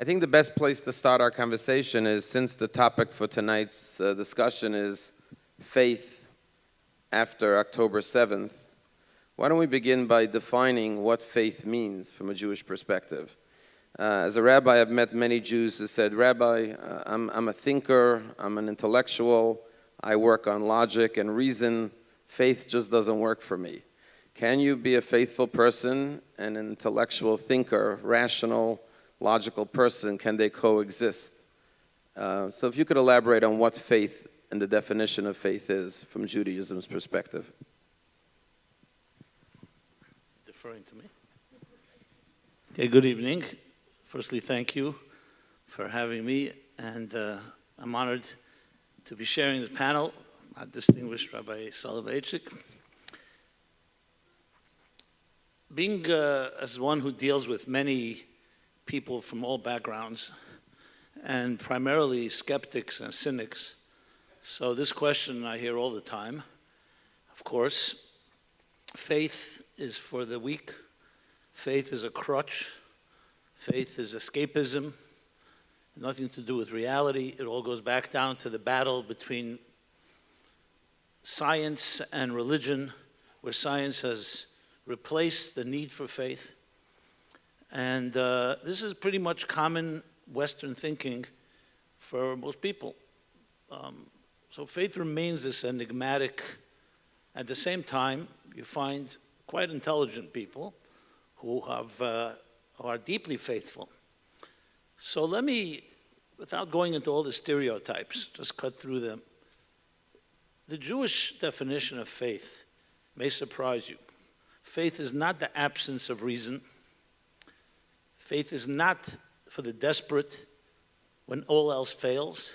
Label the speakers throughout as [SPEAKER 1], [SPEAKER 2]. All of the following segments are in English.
[SPEAKER 1] I think the best place to start our conversation is, since the topic for tonight's discussion is faith after October 7th, why don't we begin by defining what faith means from a Jewish perspective? As a rabbi, I've met many Jews who said, Rabbi, I'm a thinker, I'm an intellectual, I work on logic and reason, faith just doesn't work for me. Can you be a faithful person and an intellectual thinker, rational, logical person? Can they coexist? So if you could elaborate on what faith and the definition of faith is from Judaism's perspective.
[SPEAKER 2] Deferring to me. Okay, good evening. Firstly, thank you for having me, and I'm honored to be sharing the panel, our distinguished Rabbi Soloveitchik. Being as one who deals with many people from all backgrounds, and primarily skeptics and cynics, so this question I hear all the time. Of course, faith is for the weak. Faith is a crutch. Faith is escapism. Nothing to do with reality. It all goes back down to the battle between science and religion, where science has replaced the need for faith. And this is pretty much common Western thinking for most people. So faith remains this enigmatic. At the same time, you find quite intelligent people who are deeply faithful. So let me, without going into all the stereotypes, just cut through them. The Jewish definition of faith may surprise you. Faith is not the absence of reason. Faith is not for the desperate when all else fails.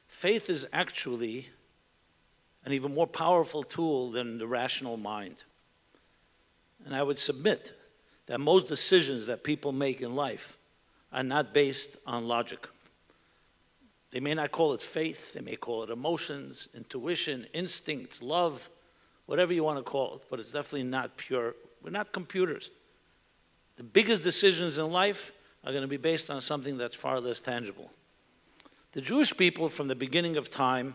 [SPEAKER 2] Faith is actually an even more powerful tool than the rational mind. And I would submit that most decisions that people make in life are not based on logic. They may not call it faith, they may call it emotions, intuition, instincts, love, whatever you want to call it, but it's definitely not pure. We're not computers. The biggest decisions in life are going to be based on something that's far less tangible. The Jewish people from the beginning of time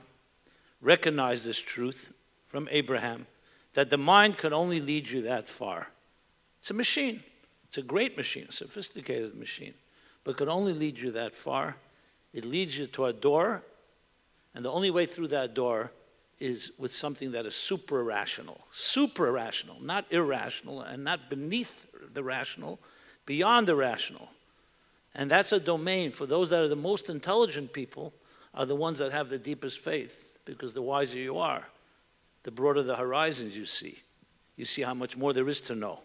[SPEAKER 2] recognized this truth from Abraham, that the mind could only lead you that far. It's a machine. It's a great machine, a sophisticated machine, but could only lead you that far. It leads you to a door, and the only way through that door is with something that is super-rational, not irrational, and not beneath the rational, beyond the rational. And that's a domain for those that are the most intelligent people, are the ones that have the deepest faith, because the wiser you are, the broader the horizons you see. You see how much more there is to know.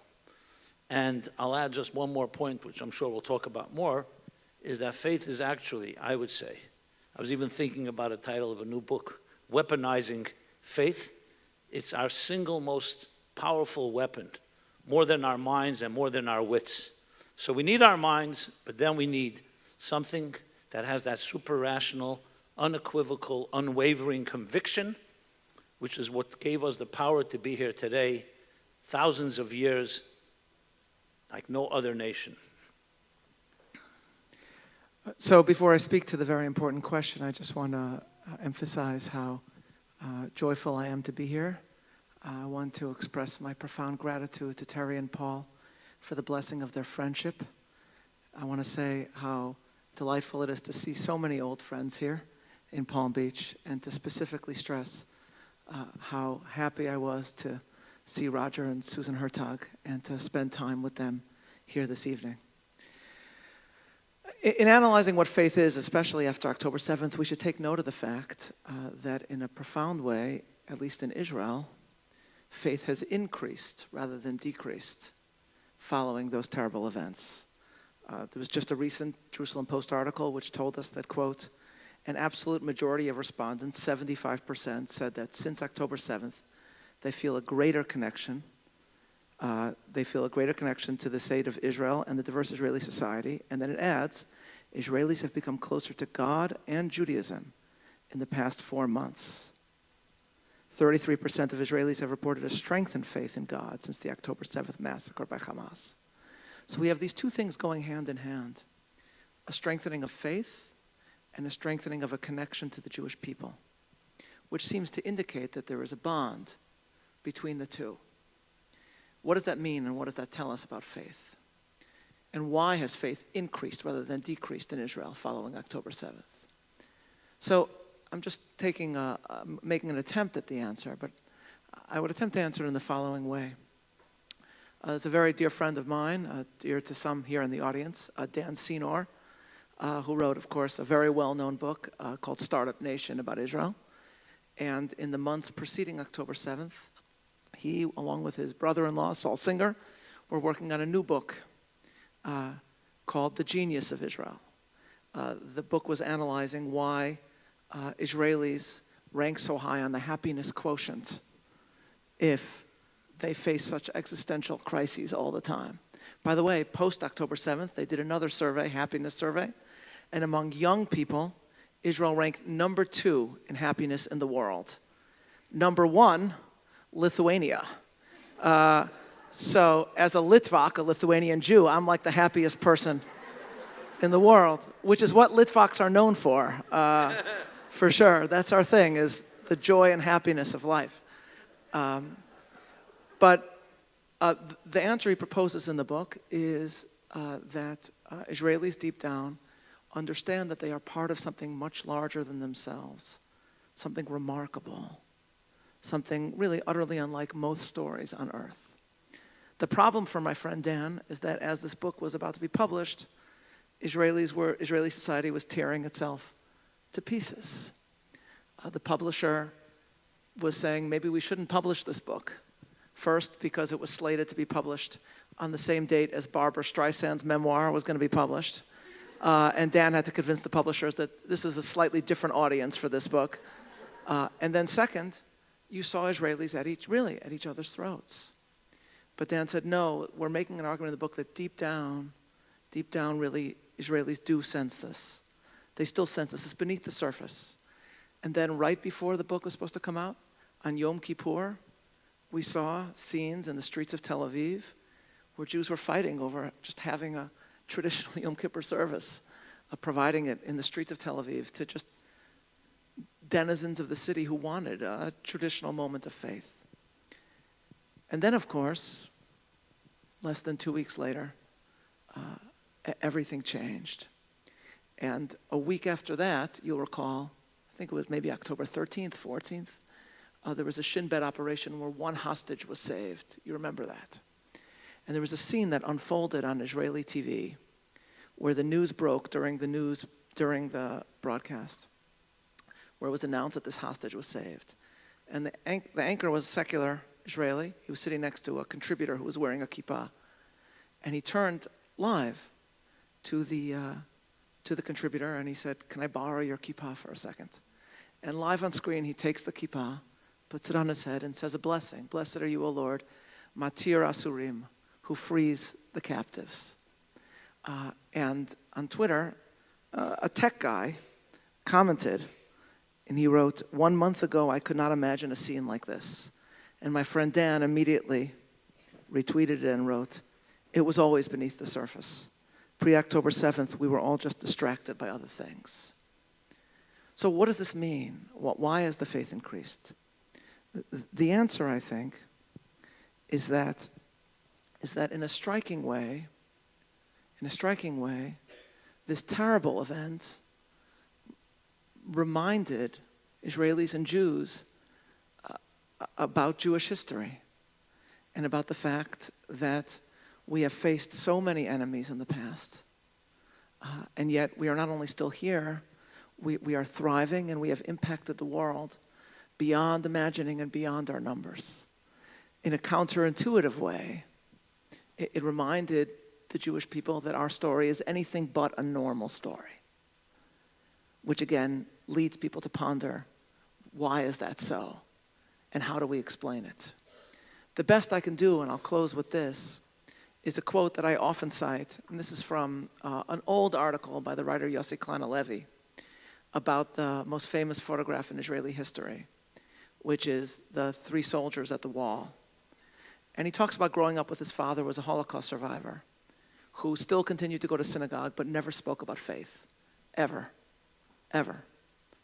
[SPEAKER 2] And I'll add just one more point, which I'm sure we'll talk about more, is that faith is actually, I would say, I was even thinking about a title of a new book, Weaponizing Faith. It's our single most powerful weapon, more than our minds and more than our wits. So we need our minds, but then we need something that has that super rational, unequivocal, unwavering conviction, which is what gave us the power to be here today, thousands of years, like no other nation.
[SPEAKER 3] So before I speak to the very important question, I just want to emphasize how joyful I am to be here. I want to express my profound gratitude to Terry and Paul for the blessing of their friendship. I want to say how delightful it is to see so many old friends here in Palm Beach, and to specifically stress how happy I was to see Roger and Susan Hertog and to spend time with them here this evening. In analyzing what faith is, especially after October 7th, we should take note of the fact that in a profound way, at least in Israel, faith has increased rather than decreased following those terrible events. There was just a recent Jerusalem Post article which told us that, quote, an absolute majority of respondents, 75%, said that since October 7th, they feel a greater connection to the state of Israel and the diverse Israeli society. And then it adds, Israelis have become closer to God and Judaism in the past 4 months. 33% of Israelis have reported a strengthened faith in God since the October 7th massacre by Hamas. So we have these two things going hand in hand. a strengthening of faith and a strengthening of a connection to the Jewish people, which seems to indicate that there is a bond between the two. What does that mean, and what does that tell us about faith? And why has faith increased rather than decreased in Israel following October 7th? So I'm just making an attempt at the answer, but I would attempt to answer it in the following way. There's a very dear friend of mine, dear to some here in the audience, Dan Senor, who wrote, of course, a very well-known book called Startup Nation about Israel. And in the months preceding October 7th, he, along with his brother-in-law, Saul Singer, were working on a new book called The Genius of Israel. The book was analyzing why Israelis rank so high on the happiness quotient if they face such existential crises all the time. By the way, post-October 7th, they did another survey, happiness survey, and among young people, Israel ranked number 2 in happiness in the world. Number 1, Lithuania. So as a Litvak, a Lithuanian Jew, I'm like the happiest person in the world, which is what Litvaks are known for sure. That's our thing, is the joy and happiness of life. But the answer he proposes in the book is that Israelis deep down understand that they are part of something much larger than themselves, something remarkable, something really utterly unlike most stories on earth. The problem for my friend Dan is that as this book was about to be published, Israeli society was tearing itself to pieces. The publisher was saying, maybe we shouldn't publish this book. First, because it was slated to be published on the same date as Barbara Streisand's memoir was going to be published. And Dan had to convince the publishers that this is a slightly different audience for this book. And then second, you saw Israelis at each other's throats. But Dan said, no, we're making an argument in the book that deep down, really, Israelis do sense this. They still sense this. It's beneath the surface. And then right before the book was supposed to come out, on Yom Kippur, we saw scenes in the streets of Tel Aviv where Jews were fighting over just having a traditional Yom Kippur service, providing it in the streets of Tel Aviv to just denizens of the city who wanted a traditional moment of faith. And then, of course, less than 2 weeks later, everything changed. And a week after that, you'll recall, I think it was maybe October 13th, 14th, there was a Shin Bet operation where one hostage was saved. You remember that. And there was a scene that unfolded on Israeli TV where the news broke during the broadcast, where it was announced that this hostage was saved. And the anchor was a secular Israeli. He was sitting next to a contributor who was wearing a kippah. And he turned live to the contributor and he said, "Can I borrow your kippah for a second?" And live on screen, he takes the kippah, puts it on his head, and says a blessing. "Blessed are you, O Lord, Matir Asurim, who frees the captives." And on Twitter, a tech guy commented, and he wrote, "1 month ago, I could not imagine a scene like this." And my friend Dan immediately retweeted it and wrote, "It was always beneath the surface. Pre-October 7th, we were all just distracted by other things." So what does this mean? Why has the faith increased? The answer, I think, is that in a striking way, this terrible event reminded Israelis and Jews about Jewish history and about the fact that we have faced so many enemies in the past, and yet we are not only still here, we are thriving and we have impacted the world beyond imagining and beyond our numbers. In a counterintuitive way, it reminded the Jewish people that our story is anything but a normal story, which again leads people to ponder, why is that so? And how do we explain it? The best I can do, and I'll close with this, is a quote that I often cite, and this is from an old article by the writer Yossi Klein Halevi about the most famous photograph in Israeli history, which is the 3 soldiers at the wall. And he talks about growing up with his father, who was a Holocaust survivor, who still continued to go to synagogue but never spoke about faith, ever,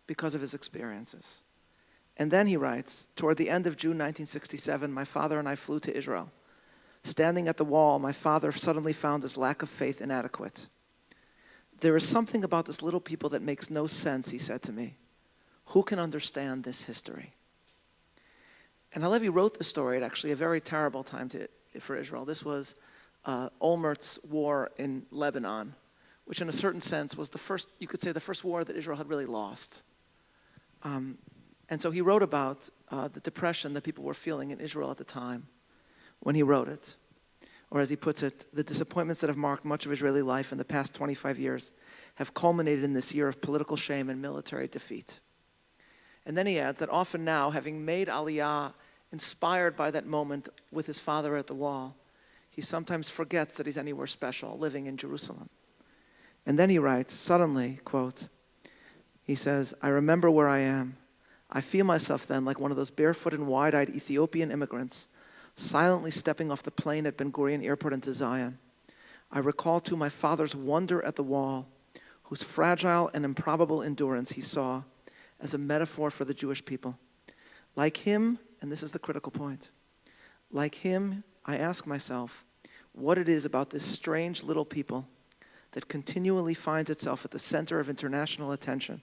[SPEAKER 3] because of his experiences. And then he writes, toward the end of June 1967, my father and I flew to Israel. Standing at the wall, my father suddenly found his lack of faith inadequate. There is something about this little people that makes no sense, he said to me. Who can understand this history? And Halevi wrote the story at actually a very terrible time for Israel. This was Olmert's war in Lebanon, which in a certain sense was the first war that Israel had really lost. And so he wrote about the depression that people were feeling in Israel at the time when he wrote it. Or as he puts it, the disappointments that have marked much of Israeli life in the past 25 years have culminated in this year of political shame and military defeat. And then he adds that often now, having made Aliyah inspired by that moment with his father at the wall, he sometimes forgets that he's anywhere special, living in Jerusalem. And then he writes, suddenly, quote, he says, I remember where I am. I feel myself then like one of those barefoot and wide-eyed Ethiopian immigrants silently stepping off the plane at Ben Gurion Airport into Zion. I recall too my father's wonder at the wall, whose fragile and improbable endurance he saw as a metaphor for the Jewish people. Like him, and this is the critical point, like him, I ask myself what it is about this strange little people that continually finds itself at the center of international attention,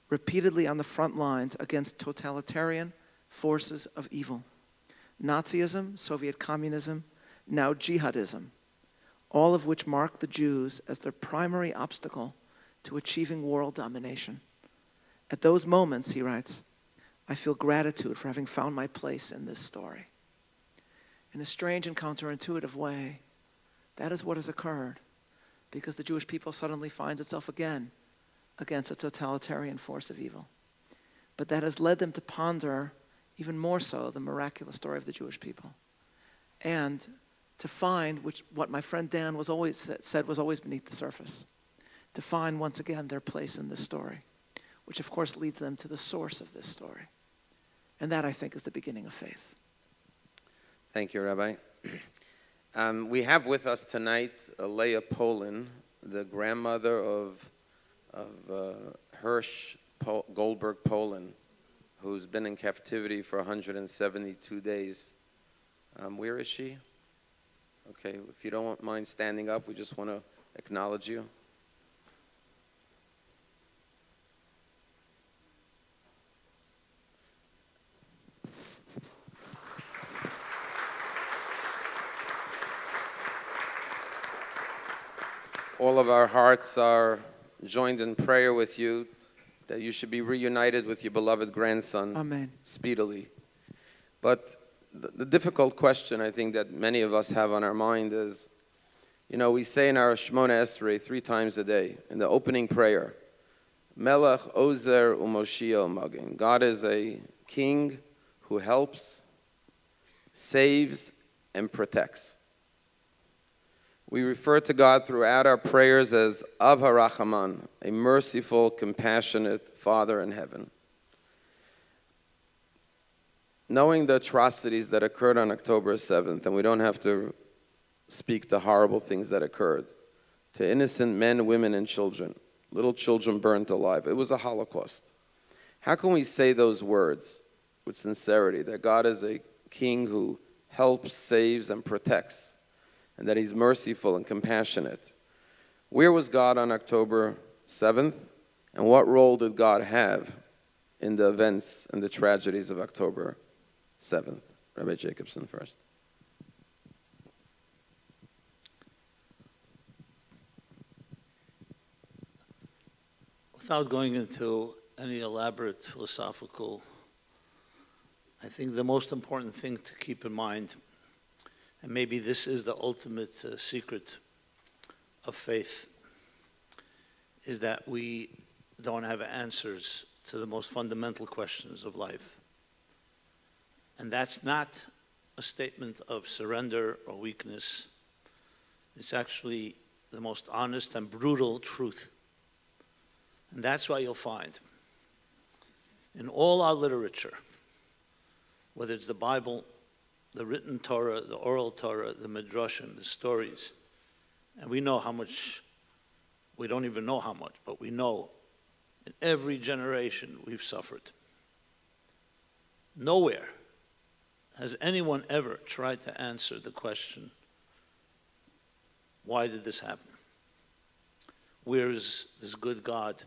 [SPEAKER 3] repeatedly on the front lines against totalitarian forces of evil. Nazism, Soviet communism, now jihadism, all of which mark the Jews as their primary obstacle to achieving world domination. At those moments, he writes, I feel gratitude for having found my place in this story. In a strange and counterintuitive way, that is what has occurred, because the Jewish people suddenly finds itself again against a totalitarian force of evil. But that has led them to ponder even more so the miraculous story of the Jewish people, and to find what my friend Dan said was always beneath the surface, to find once again their place in this story, which of course leads them to the source of this story. And that, I think, is the beginning of faith.
[SPEAKER 1] Thank you, Rabbi. We have with us tonight Leah Polin, the grandmother of Hirsch Goldberg Polin, who's been in captivity for 172 days. Where is she? Okay, if you don't mind standing up, we just want to acknowledge you. All of our hearts are joined in prayer with you, that you should be reunited with your beloved grandson.
[SPEAKER 3] Amen.
[SPEAKER 1] Speedily. But the difficult question I think that many of us have on our mind is, we say in our Shemona Esrei 3 times a day, in the opening prayer, Melech Ozer Umoshia Magin. God is a king who helps, saves, and protects. We refer to God throughout our prayers as Av HaRachaman, a merciful, compassionate Father in heaven. Knowing the atrocities that occurred on October 7th, and we don't have to speak the horrible things that occurred, to innocent men, women, and children, little children burnt alive. It was a Holocaust. How can we say those words with sincerity, that God is a king who helps, saves, and protects, and that he's merciful and compassionate? Where was God on October 7th? And what role did God have in the events and the tragedies of October 7th? Rabbi Jacobson first.
[SPEAKER 2] Without going into any elaborate philosophical, I think the most important thing to keep in mind, and maybe this is the ultimate secret of faith, is that we don't have answers to the most fundamental questions of life. And that's not a statement of surrender or weakness. It's actually the most honest and brutal truth. And that's why you'll find in all our literature, whether it's the Bible, the written Torah, the oral Torah, the Midrashim, the stories, And we know how much, we don't even know how much, but we know in every generation we've suffered. Nowhere has anyone ever tried to answer the question, why did this happen? Where is this good God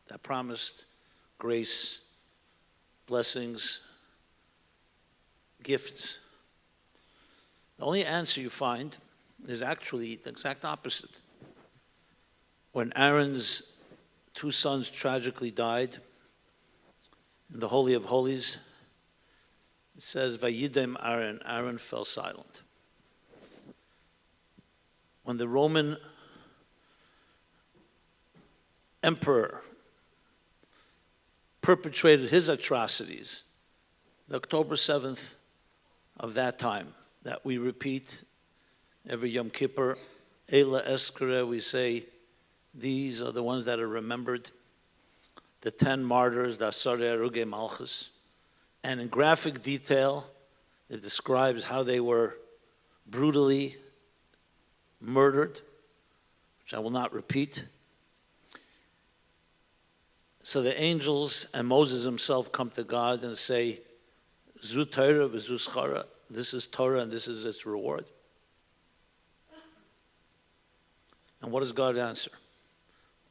[SPEAKER 2] that promised grace, blessings, gifts? The only answer you find is actually the exact opposite. When Aaron's two sons tragically died in the Holy of Holies, it says, Vayidem Aaron, Aaron fell silent. When the Roman emperor perpetrated his atrocities, the October 7th of that time, that we repeat every Yom Kippur, Eila Eskere, we say, these are the ones that are remembered, the 10 martyrs, the Asarei Aruge Malchus. And in graphic detail, it describes how they were brutally murdered, which I will not repeat. So the angels and Moses himself come to God and say, Zu Torah v'zu schara, this is Torah and this is its reward. And what does God answer?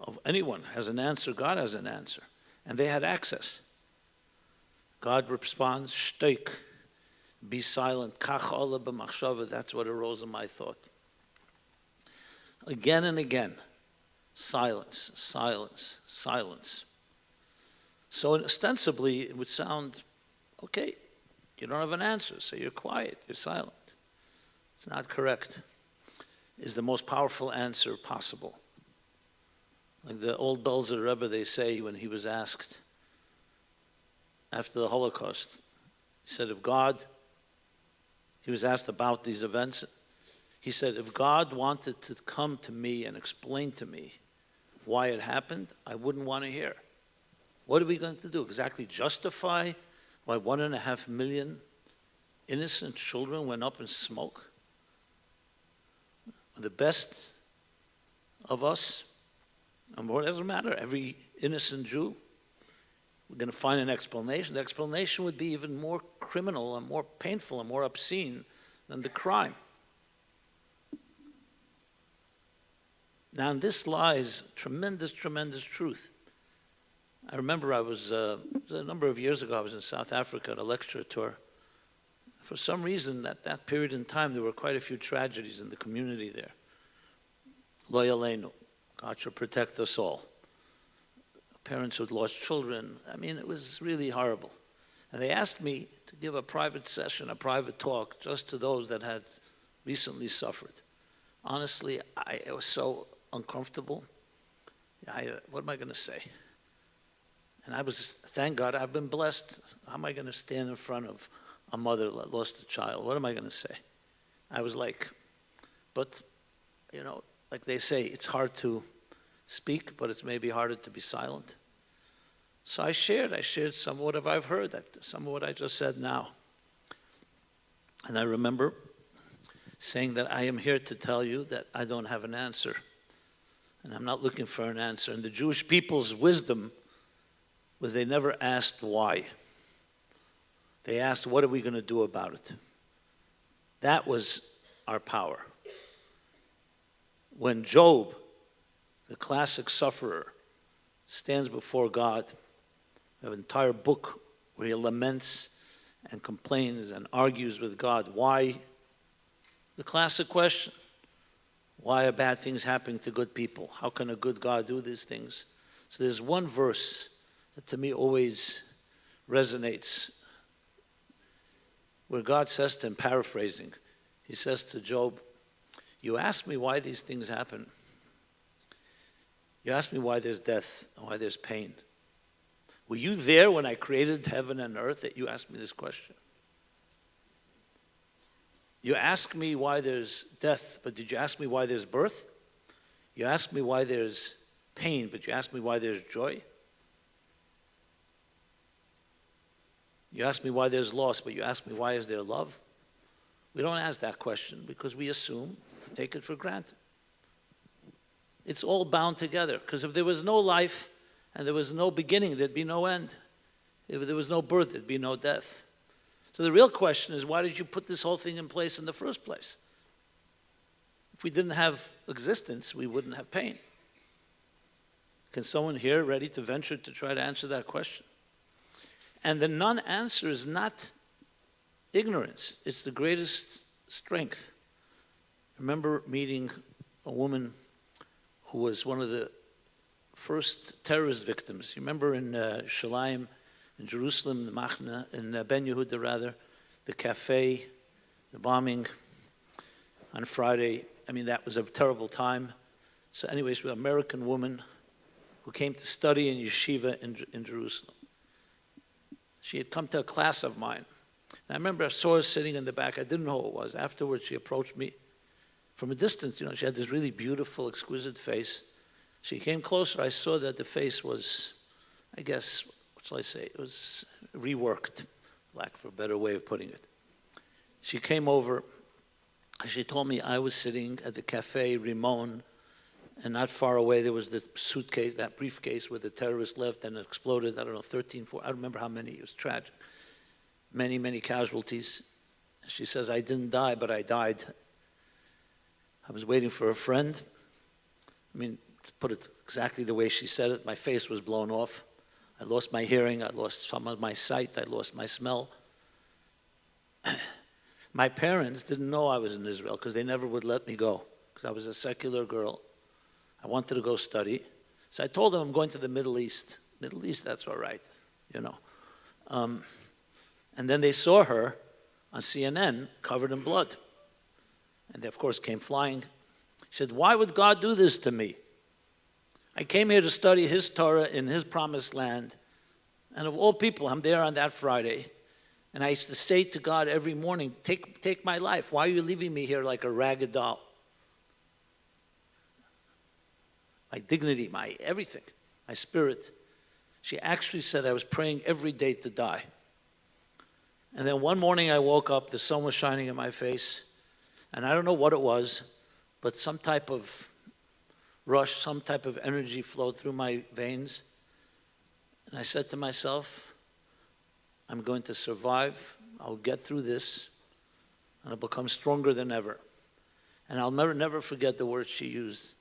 [SPEAKER 2] If anyone has an answer, God has an answer. And they had access. God responds, Shteik, be silent, kach ola b'machshava, that's what arose in my thought. Again and again, silence, silence, silence. So ostensibly, it would sound, okay, you don't have an answer, so you're quiet, you're silent. It's not correct. It's the most powerful answer possible. Like the old Belzer Rebbe, they say, when he was asked after the Holocaust, he said, if God, he was asked about these events, he said, if God wanted to come to me and explain to me why it happened, I wouldn't want to hear. What are we going to do? Exactly justify why 1.5 million innocent children went up in smoke? The best of us, and what doesn't matter, every innocent Jew, we're going to find an explanation. The explanation would be even more criminal and more painful and more obscene than the crime. Now, in this lies tremendous, tremendous truth. I remember it was a number of years ago, I was in South Africa at a lecture tour. For some reason, at that period in time, there were quite a few tragedies in the community there. Lo Yaleinu, God should protect us all. Parents who had lost children. I mean, it was really horrible. And they asked me to give a private session, a private talk, just to those that had recently suffered. Honestly, it was so uncomfortable. What am I going to say? And I was, thank God, I've been blessed. How am I going to stand in front of a mother that lost a child? What am I going to say? I was like, but, like they say, it's hard to speak, but it's maybe harder to be silent. So I shared some of what I've heard, some of what I just said now. And I remember saying that I am here to tell you that I don't have an answer. And I'm not looking for an answer. And the Jewish people's wisdom was they never asked why. They asked, what are we going to do about it? That was our power. When Job, the classic sufferer, stands before God, we have an entire book where he laments and complains and argues with God. Why? The classic question. Why are bad things happening to good people? How can a good God do these things? So there's one verse that to me always resonates, where God says to him, paraphrasing, he says to Job, you ask me why these things happen. You ask me why there's death and why there's pain. Were you there when I created heaven and earth that you asked me this question? You ask me why there's death, but did you ask me why there's birth? You ask me why there's pain, but you ask me why there's joy? You ask me why there's loss, but you ask me why is there love? We don't ask that question because we assume, take it for granted. It's all bound together. Because if there was no life and there was no beginning, there'd be no end. If there was no birth, there'd be no death. So the real question is, why did you put this whole thing in place in the first place? If we didn't have existence, we wouldn't have pain. Can someone here ready to venture to try to answer that question? And the non-answer is not ignorance. It's the greatest strength. I remember meeting a woman who was one of the first terrorist victims. You remember in Shalim, in Jerusalem, the Machna, in Ben Yehuda rather, the cafe, the bombing on Friday. I mean, that was a terrible time. So anyways, an American woman who came to study in yeshiva in Jerusalem. She had come to a class of mine. And I remember I saw her sitting in the back. I didn't know who it was. Afterwards, she approached me from a distance. You know, she had this really beautiful, exquisite face. She came closer. I saw that the face was, I guess, what shall I say? It was reworked, lack for a better way of putting it. She came over. She told me I was sitting at the Cafe Rimon, and not far away there was the suitcase, that briefcase where the terrorist left and it exploded. I don't know, 13, 14, I don't remember how many. It was tragic. Many, many casualties. She says, I didn't die, but I died. I was waiting for a friend. I mean, to put it exactly the way she said it, my face was blown off. I lost my hearing, I lost some of my sight, I lost my smell. My parents didn't know I was in Israel because they never would let me go because I was a secular girl. I wanted to go study. So I told them I'm going to the Middle East. Middle East, that's all right, you know. And then they saw her on CNN covered in blood. And they, of course, came flying. She said, why would God do this to me? I came here to study His Torah in His promised land. And of all people, I'm there on that Friday. And I used to say to God every morning, take my life. Why are you leaving me here like a ragged doll? My dignity, my everything, my spirit. She actually said I was praying every day to die. And then one morning I woke up, the sun was shining in my face, and I don't know what it was, but some type of rush, some type of energy flowed through my veins. And I said to myself, I'm going to survive, I'll get through this, and I'll become stronger than ever. And I'll never forget the words she used.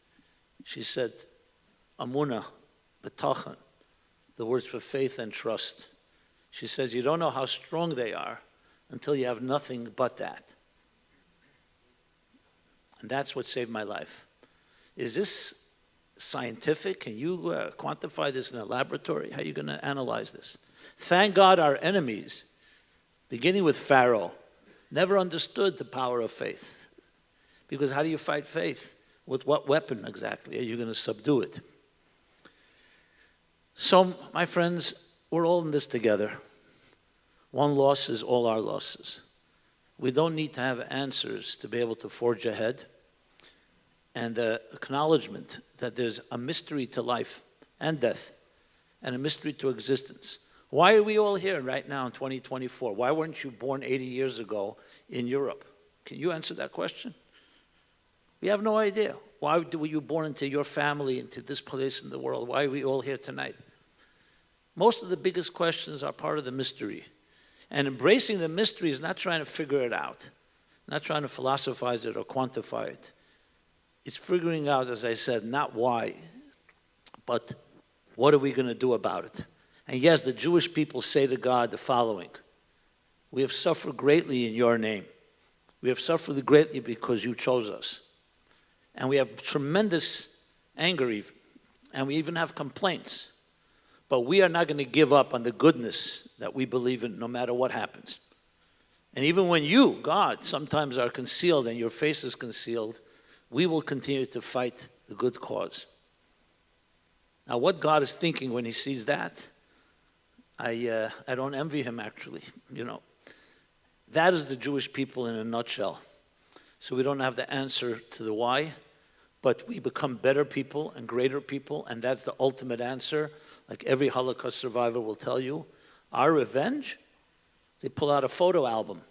[SPEAKER 2] She said, Amunah, betachan, the words for faith and trust. She says, you don't know how strong they are until you have nothing but that. And that's what saved my life. Is this scientific? Can you quantify this in a laboratory? How are you going to analyze this? Thank God our enemies, beginning with Pharaoh, never understood the power of faith. Because how do you fight faith? With what weapon exactly are you going to subdue it? So, my friends, we're all in this together. One loss is all our losses. We don't need to have answers to be able to forge ahead. And the acknowledgement that there's a mystery to life and death and a mystery to existence. Why are we all here right now in 2024? Why weren't you born 80 years ago in Europe? Can you answer that question? We have no idea. Why were you born into your family, into this place in the world? Why are we all here tonight? Most of the biggest questions are part of the mystery. And embracing the mystery is not trying to figure it out, not trying to philosophize it or quantify it. It's figuring out, as I said, not why, but what are we going to do about it? And yes, the Jewish people say to God the following: we have suffered greatly in your name. We have suffered greatly because you chose us. And we have tremendous anger even. And we even have complaints. But we are not going to give up on the goodness that we believe in no matter what happens. And even when you, God, sometimes are concealed and your face is concealed, we will continue to fight the good cause. Now, what God is thinking when He sees that, I don't envy Him, actually. You know, that is the Jewish people in a nutshell. So we don't have the answer to the why, but we become better people and greater people, and that's the ultimate answer. Like every Holocaust survivor will tell you, our revenge, they pull out a photo album.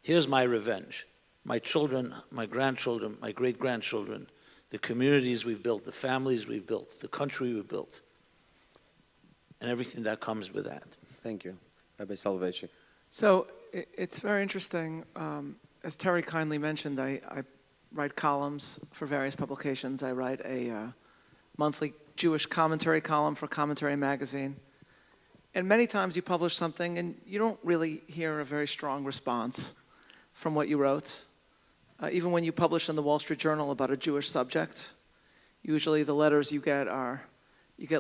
[SPEAKER 2] Here's my revenge. My children, my grandchildren, my great-grandchildren, the communities we've built, the families we've built, the country we've built, and everything that comes with that.
[SPEAKER 1] Thank you. Rabbi Soloveitchik.
[SPEAKER 3] So it's very interesting. As Terry kindly mentioned, I write columns for various publications. I write a monthly Jewish commentary column for Commentary Magazine. And many times you publish something and you don't really hear a very strong response from what you wrote. Even when you publish in the Wall Street Journal about a Jewish subject, usually the letters you get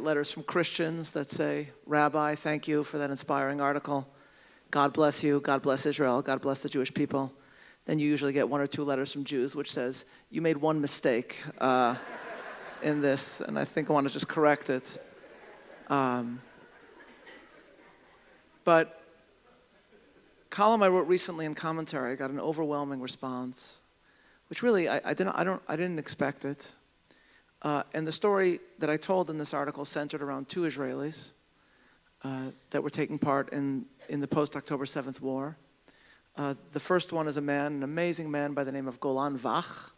[SPEAKER 3] letters from Christians that say, Rabbi, thank you for that inspiring article. God bless you, God bless Israel, God bless the Jewish people. Then you usually get one or two letters from Jews which says, you made one mistake in this, and I think I want to just correct it. But column I wrote recently in Commentary got an overwhelming response, which really I didn't expect it. And the story that I told in this article centered around two Israelis that were taking part in the post-October 7th war. The first one is an amazing man by the name of Golan Vach.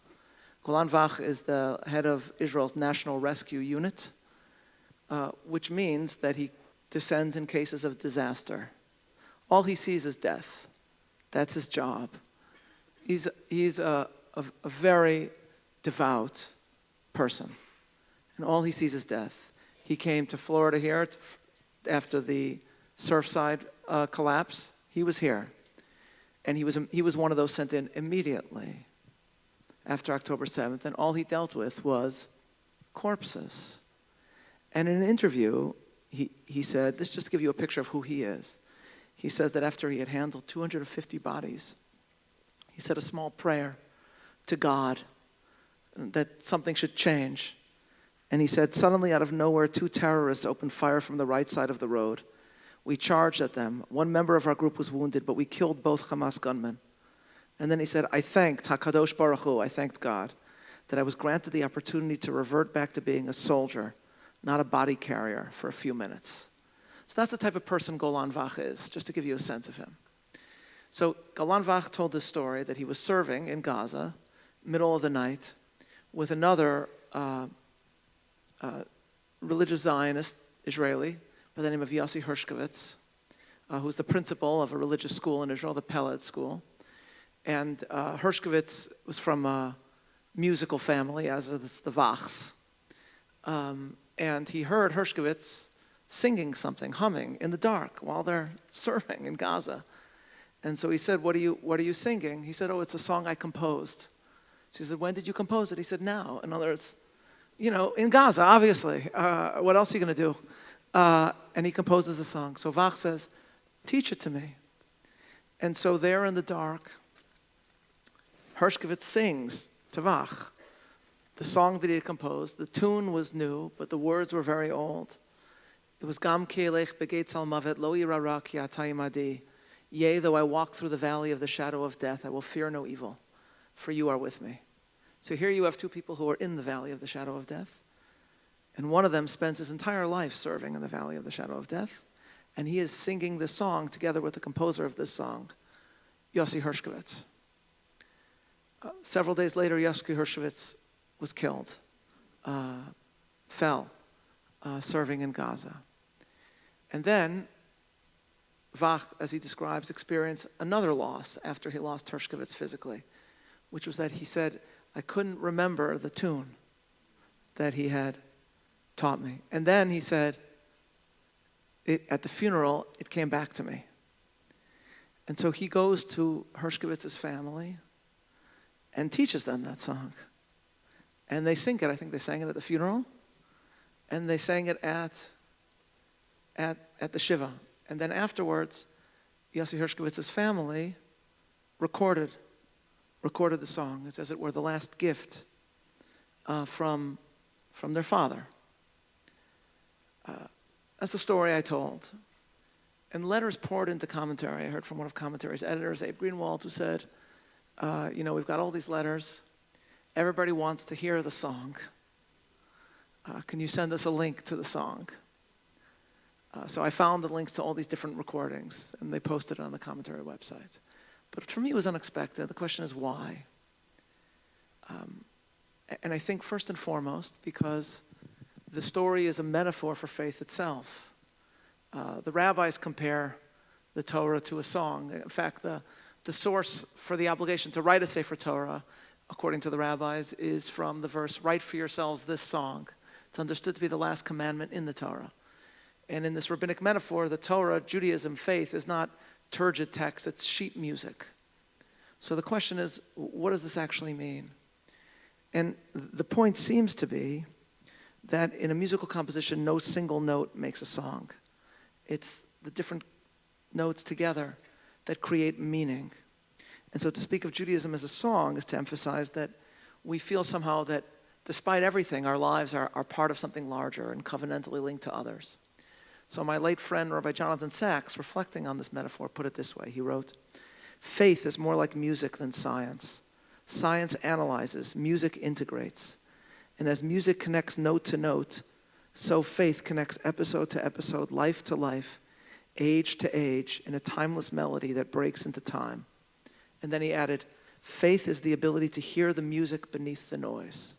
[SPEAKER 3] Golan Vach is the head of Israel's National Rescue Unit, which means that he descends in cases of disaster. All he sees is death. That's his job. He's a very devout person, and all he sees is death. He came to Florida here after the Surfside collapse. He was here, and he was one of those sent in immediately after October 7th, and all he dealt with was corpses. And in an interview, he said, this just to give you a picture of who he is. He says that after he had handled 250 bodies, he said a small prayer to God that something should change. And he said, suddenly out of nowhere, two terrorists opened fire from the right side of the road. We charged at them. One member of our group was wounded, but we killed both Hamas gunmen. And then he said, I thanked HaKadosh Baruch Hu, I thanked God, that I was granted the opportunity to revert back to being a soldier, not a body carrier, for a few minutes. So that's the type of person Golan Vach is, just to give you a sense of him. So Golan Vach told this story that he was serving in Gaza, middle of the night, with another religious Zionist Israeli by the name of Yossi Hershkovitz, who's the principal of a religious school in Israel, the Peled School. And Hershkovitz was from a musical family, as are the Vachs. And he heard Hershkovitz singing something, humming in the dark while they're serving in Gaza. And so he said, what are you singing? He said, oh, it's a song I composed. So he said, when did you compose it? He said, now. In other words, in Gaza, obviously. What else are you going to do? And he composes a song. So Vach says, teach it to me. And so there in the dark, Hershkovitz sings to Vach the song that he had composed. The tune was new, but the words were very old. It was Gam ki elech begeitz al mavet lo yira ra ki ata imadi. Yea, though I walk through the valley of the shadow of death, I will fear no evil, for you are with me. So here you have two people who are in the valley of the shadow of death, and one of them spends his entire life serving in the valley of the shadow of death, and he is singing this song together with the composer of this song, Yossi Hershkovitz. Several days later, Yossi Hershkovitz was killed, fell, serving in Gaza. And then Vach, as he describes, experienced another loss after he lost Hershkovitz physically, which was that he said, I couldn't remember the tune that he had taught me. And then he said, at the funeral, it came back to me. And so he goes to Hershkovitz's family and teaches them that song. And they sing it. I think they sang it at the funeral. And they sang it at the Shiva. And then afterwards, Yossi Hershkovitz's family recorded the song. It's as it were the last gift from their father. That's the story I told. And letters poured into Commentary. I heard from one of Commentary's editors, Abe Greenwald, who said, we've got all these letters. Everybody wants to hear the song. Can you send us a link to the song? So I found the links to all these different recordings, and they posted it on the Commentary website. But for me, it was unexpected. The question is why? And I think first and foremost because the story is a metaphor for faith itself. The rabbis compare the Torah to a song. In fact, the source for the obligation to write a Sefer Torah, according to the rabbis, is from the verse, "Write for yourselves this song." It's understood to be the last commandment in the Torah. And in this rabbinic metaphor, the Torah, Judaism, faith, is not turgid text, it's sheet music. So the question is, what does this actually mean? And the point seems to be that in a musical composition, no single note makes a song. It's the different notes together that create meaning. And so to speak of Judaism as a song is to emphasize that we feel somehow that despite everything, our lives are part of something larger and covenantally linked to others. So my late friend, Rabbi Jonathan Sachs, reflecting on this metaphor, put it this way. He wrote, "Faith is more like music than science. Science analyzes, music integrates. And as music connects note to note, so faith connects episode to episode, life to life, age to age, in a timeless melody that breaks into time." And then he added, "Faith is the ability to hear the music beneath the noise."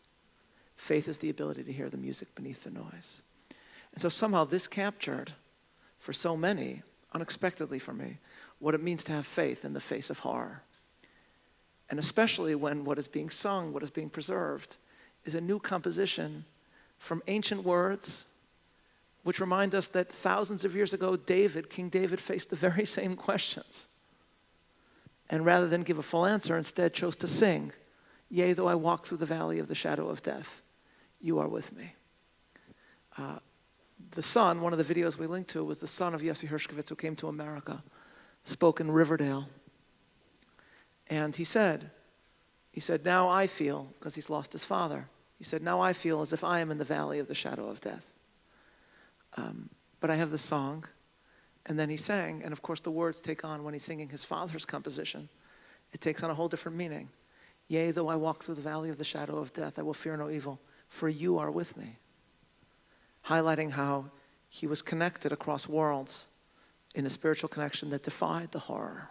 [SPEAKER 3] Faith is the ability to hear the music beneath the noise. And so somehow this captured, for so many, unexpectedly for me, what it means to have faith in the face of horror. And especially when what is being sung, what is being preserved, is a new composition from ancient words, which remind us that thousands of years ago, King David faced the very same questions. And rather than give a full answer, instead chose to sing, "Yea, though I walk through the valley of the shadow of death, you are with me." The son, one of the videos we linked to, was the son of Yossi Hershkovitz, who came to America, spoke in Riverdale. And he said, "Now I feel," because he's lost his father, he said, "Now I feel as if I am in the valley of the shadow of death. But I have the song." And then he sang, and of course the words take on, when he's singing his father's composition, it takes on a whole different meaning. "Yea, though I walk through the valley of the shadow of death, I will fear no evil, for you are with me." Highlighting how he was connected across worlds in a spiritual connection that defied the horror.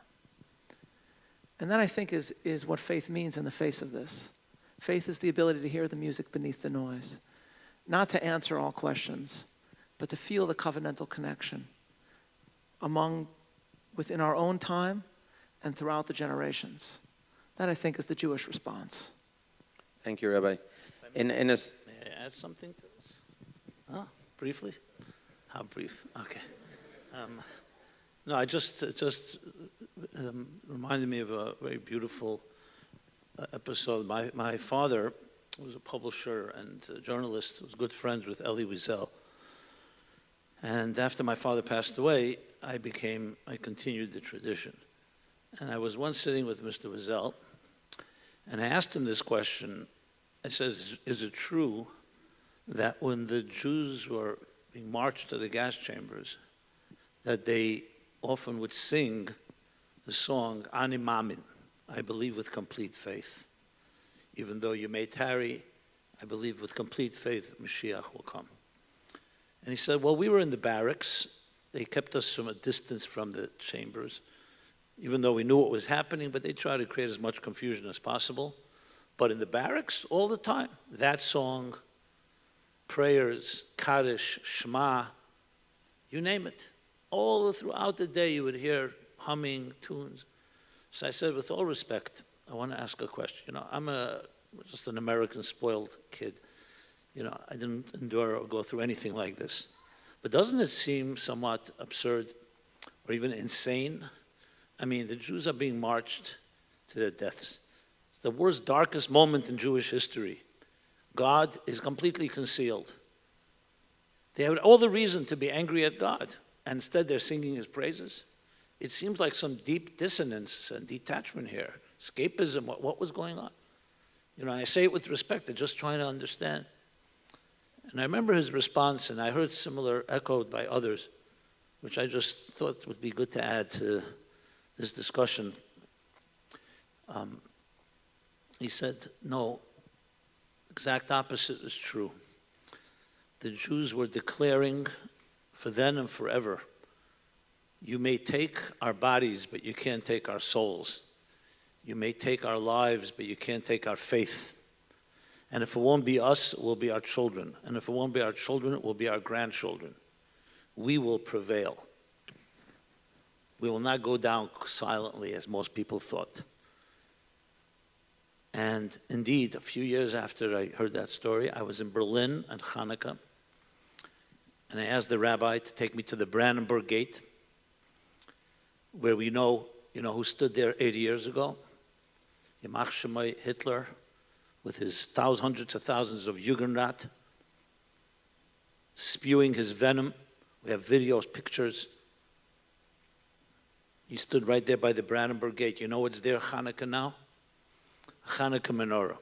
[SPEAKER 3] And that, I think, is what faith means in the face of this. Faith is the ability to hear the music beneath the noise. Not to answer all questions, but to feel the covenantal connection within our own time and throughout the generations. That, I think, is the Jewish response.
[SPEAKER 1] Thank you, Rabbi.
[SPEAKER 2] May I add something to this? Briefly? How brief? Okay. No, it just reminded me of a very beautiful episode. My father was a publisher and a journalist, was good friends with Elie Wiesel. And after my father passed away, I continued the tradition. And I was once sitting with Mr. Wiesel, and I asked him this question. I said, "Is it true that when the Jews were being marched to the gas chambers, that they often would sing the song, 'Ani Mamin,' I believe with complete faith. Even though you may tarry, I believe with complete faith Mashiach will come." And he said, "Well, we were in the barracks. They kept us from a distance from the chambers, even though we knew what was happening, but they tried to create as much confusion as possible. But in the barracks, all the time, that song, prayers, Kaddish, Shema, you name it. All throughout the day you would hear humming tunes." So I said, "With all respect, I want to ask a question. I'm just an American spoiled kid. I didn't endure or go through anything like this. But doesn't it seem somewhat absurd or even insane? I mean, the Jews are being marched to their deaths. It's the worst, darkest moment in Jewish history. God is completely concealed. They have all the reason to be angry at God, and instead they're singing his praises. It seems like some deep dissonance and detachment here, escapism, what was going on? I say it with respect, I'm just trying to understand." And I remember his response, and I heard similar echoed by others, which I just thought would be good to add to this discussion. He said, "No, exact opposite is true. The Jews were declaring for then and forever, you may take our bodies, but you can't take our souls. You may take our lives, but you can't take our faith. And if it won't be us, it will be our children. And if it won't be our children, it will be our grandchildren. We will prevail. We will not go down silently as most people thought. And indeed, a few years after I heard that story, I was in Berlin at Hanukkah, and I asked the rabbi to take me to the Brandenburg Gate, where we know, who stood there 80 years ago? Yamach Shemai Hitler, with his hundreds of thousands of Jugendrat, spewing his venom. We have videos, pictures. He stood right there by the Brandenburg Gate. You know what's there, Hanukkah now? Hanukkah menorah.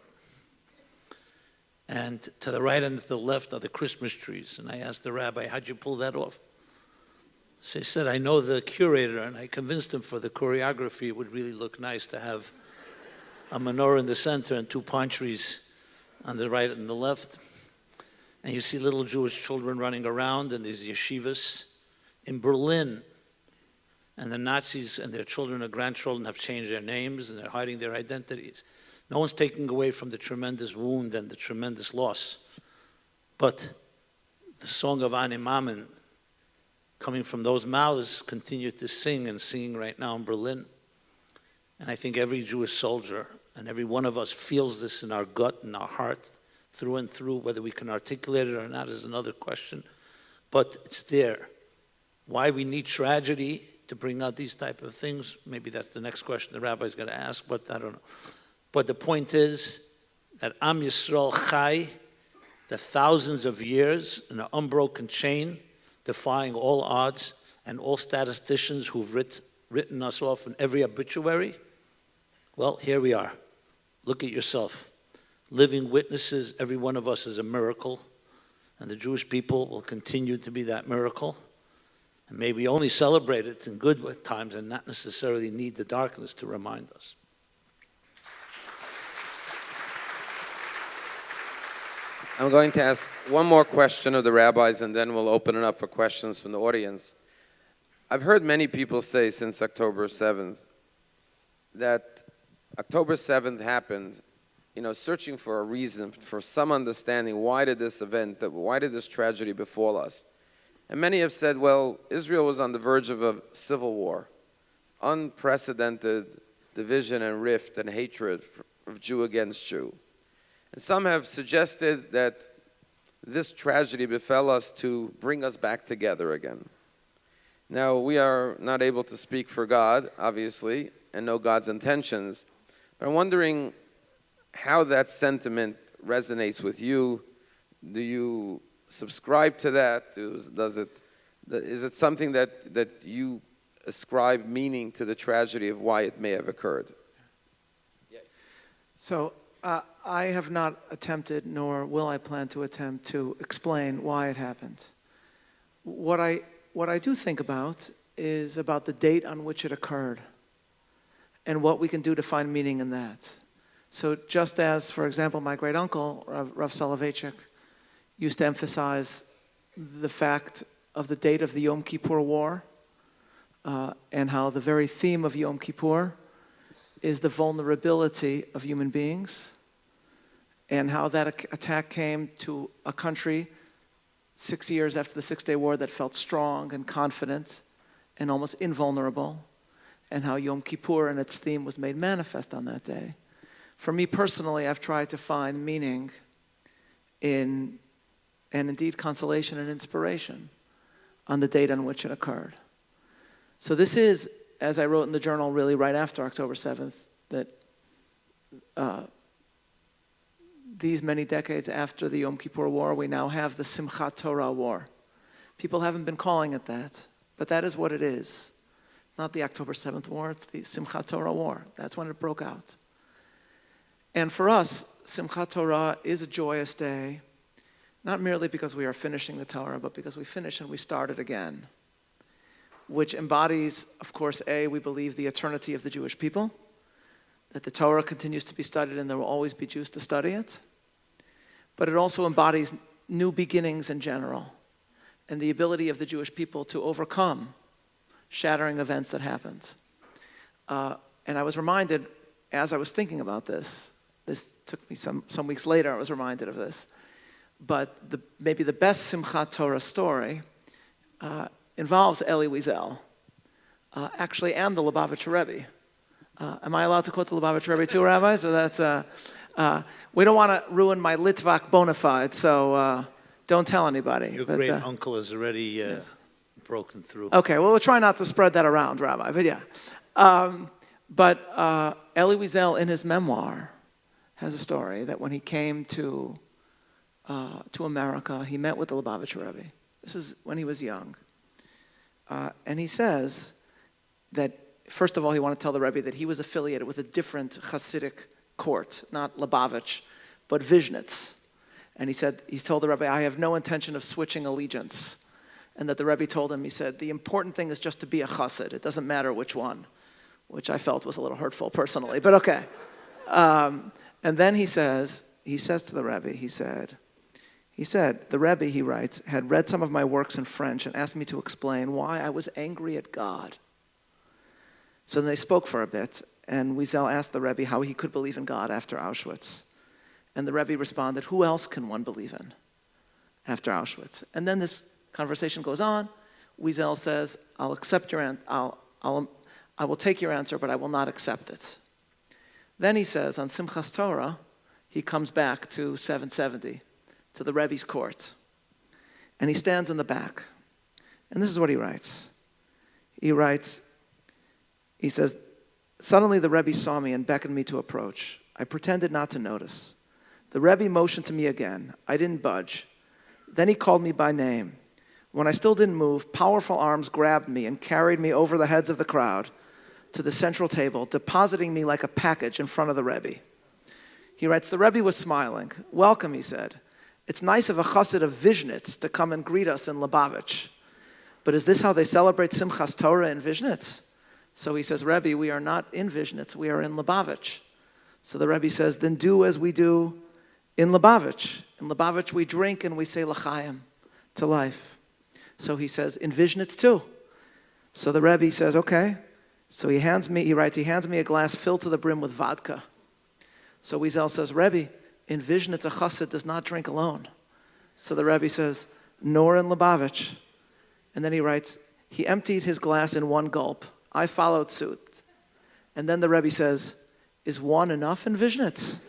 [SPEAKER 2] And to the right and to the left are the Christmas trees. And I asked the rabbi, how'd you pull that off? So he said, I know the curator, and I convinced him for the choreography it would really look nice to have a menorah in the center and two pine trees on the right and the left. And you see little Jewish children running around in these yeshivas. In Berlin, and the Nazis and their children or grandchildren have changed their names and they're hiding their identities. No one's taking away from the tremendous wound and the tremendous loss. But the song of Ani Mamen, coming from those mouths, continue to sing and singing right now in Berlin. And I think every Jewish soldier and every one of us feels this in our gut and our heart, through and through. Whether we can articulate it or not is another question. But it's there. Why we need tragedy to bring out these type of things, maybe that's the next question the rabbi's going to ask, but I don't know. But the point is that Am Yisrael Chai, the thousands of years in an unbroken chain, defying all odds, and all statisticians who've written us off in every obituary, well, here we are. Look at yourself. Living witnesses, every one of us is a miracle, and the Jewish people will continue to be that miracle. And may we only celebrate it in good times and not necessarily need the darkness to remind us.
[SPEAKER 1] I'm going to ask one more question of the rabbis, and then we'll open it up for questions from the audience. I've heard many people say since October 7th that October 7th happened, searching for a reason, for some understanding, why did this tragedy befall us? And many have said, well, Israel was on the verge of a civil war, unprecedented division and rift and hatred of Jew against Jew. And some have suggested that this tragedy befell us to bring us back together again. Now, we are not able to speak for God, obviously, and know God's intentions, but I'm wondering how that sentiment resonates with you. Do you subscribe to that? Is it something that you ascribe meaning to the tragedy of why it may have occurred?
[SPEAKER 3] So I have not attempted, nor will I plan to attempt, to explain why it happened. What I do think about is about the date on which it occurred and what we can do to find meaning in that. So just as, for example, my great-uncle, Rav Soloveitchik, used to emphasize the fact of the date of the Yom Kippur War and how the very theme of Yom Kippur is the vulnerability of human beings, and how that attack came to a country 6 years after the Six-Day War that felt strong and confident and almost invulnerable, and how Yom Kippur and its theme was made manifest on that day. For me personally, I've tried to find meaning in, and indeed consolation and inspiration on the date on which it occurred. So this is, as I wrote in the journal really right after October 7th, that these many decades after the Yom Kippur War, we now have the Simchat Torah War. People haven't been calling it that, but that is what it is. It's not the October 7th War, it's the Simchat Torah War. That's when it broke out. And for us, Simchat Torah is a joyous day, not merely because we are finishing the Torah, but because we finish and we start it again, which embodies, of course, we believe the eternity of the Jewish people, that the Torah continues to be studied and there will always be Jews to study it, but it also embodies new beginnings in general and the ability of the Jewish people to overcome shattering events that happened. And I was reminded, as I was thinking about this took me some weeks later, I was reminded of this. But maybe the best Simchat Torah story involves Elie Wiesel, actually, and the Lubavitcher Rebbe. Am I allowed to quote the Lubavitcher Rebbe too, rabbis? Or that's, we don't want to ruin my Litvak bona fide, so don't tell anybody.
[SPEAKER 2] Your
[SPEAKER 3] But,
[SPEAKER 2] great uncle has already
[SPEAKER 3] yes.
[SPEAKER 2] broken through.
[SPEAKER 3] Okay, well, we'll try not to spread that around, Rabbi, but yeah. But Elie Wiesel, in his memoir, has a story that when he came to America, he met with the Lubavitcher Rebbe. This is when he was young. And he says that, first of all, he wanted to tell the Rebbe that he was affiliated with a different Hasidic court, not Lubavitch, but Vishnitz. And he told the Rebbe, I have no intention of switching allegiance. And that the Rebbe told him, he said, the important thing is just to be a Chassid. It doesn't matter which one, which I felt was a little hurtful personally, but okay. And then he says to the Rebbe, he said, the Rebbe, he writes, had read some of my works in French and asked me to explain why I was angry at God. So then they spoke for a bit, and Wiesel asked the Rebbe how he could believe in God after Auschwitz. And the Rebbe responded, who else can one believe in after Auschwitz? And then this conversation goes on. Wiesel says, I will take your answer, but I will not accept it. Then he says, on Simchas Torah, he comes back to 770, to the Rebbe's court. And he stands in the back. And this is what he writes. He says, suddenly the Rebbe saw me and beckoned me to approach. I pretended not to notice. The Rebbe motioned to me again. I didn't budge. Then he called me by name. When I still didn't move, powerful arms grabbed me and carried me over the heads of the crowd to the central table, depositing me like a package in front of the Rebbe. He writes, the Rebbe was smiling. Welcome, he said. It's nice of a chassid of Vishnitz to come and greet us in Lubavitch. But is this how they celebrate Simchas Torah in Vishnitz? So he says, Rebbe, we are not in Vishnitz, we are in Lubavitch. So the Rebbe says, then do as we do in Lubavitch. In Lubavitch we drink and we say l'chaim, to life. So he says, in Vishnitz too. So the Rebbe says, okay. So he hands me a glass filled to the brim with vodka. So Wiesel says, Rebbe, in Vishnitz a chassid does not drink alone. So the Rebbe says, nor in Lubavitch. And then he writes, he emptied his glass in one gulp. I followed suit. And then the Rebbe says, is one enough in Vishnitz?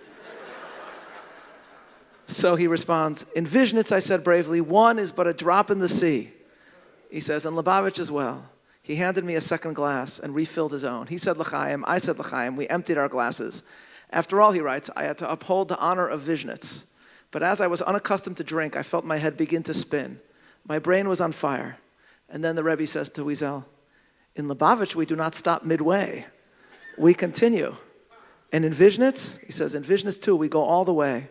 [SPEAKER 3] So he responds, in Vishnitz, I said bravely, one is but a drop in the sea. He says, in Lubavitch as well. He handed me a second glass and refilled his own. He said l'chaim, I said l'chaim. We emptied our glasses. After all, he writes, I had to uphold the honor of Vishnitz. But as I was unaccustomed to drink, I felt my head begin to spin. My brain was on fire. And then the Rebbe says to Wiesel, in Lubavitch, we do not stop midway. We continue. And in Vishnitz, he says, in Vishnitz too, we go all the way.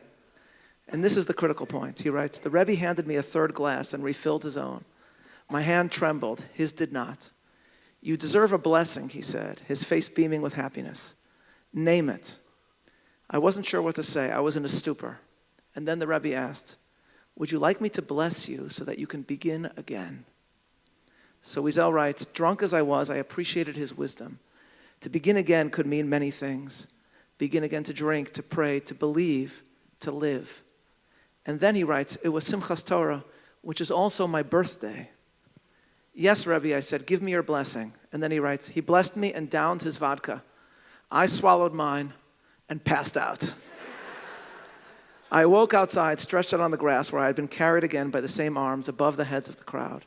[SPEAKER 3] And this is the critical point. He writes, the Rebbe handed me a third glass and refilled his own. My hand trembled, his did not. You deserve a blessing, he said, his face beaming with happiness. Name it. I wasn't sure what to say. I was in a stupor. And then the Rebbe asked, would you like me to bless you so that you can begin again? So Wiesel writes, drunk as I was, I appreciated his wisdom. To begin again could mean many things. Begin again to drink, to pray, to believe, to live. And then he writes, it was Simchas Torah, which is also my birthday. Yes, Rebbe, I said, give me your blessing. And then he writes, he blessed me and downed his vodka. I swallowed mine and passed out. I awoke outside, stretched out on the grass where I had been carried again by the same arms above the heads of the crowd.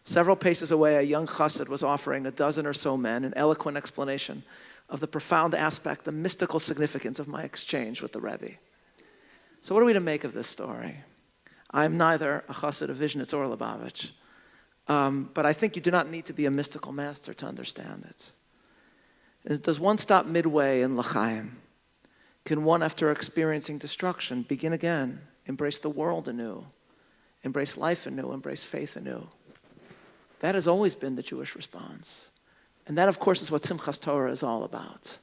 [SPEAKER 3] Several paces away, a young chassid was offering a dozen or so men an eloquent explanation of the profound aspect, the mystical significance of my exchange with the Rebbe. So what are we to make of this story? I'm neither a chassid of Vishnitz or Lubavitch, but I think you do not need to be a mystical master to understand it. Does one stop midway in l'chaim? Can one, after experiencing destruction, begin again, embrace the world anew, embrace life anew, embrace faith anew? That has always been the Jewish response. And that, of course, is what Simchas Torah is all about.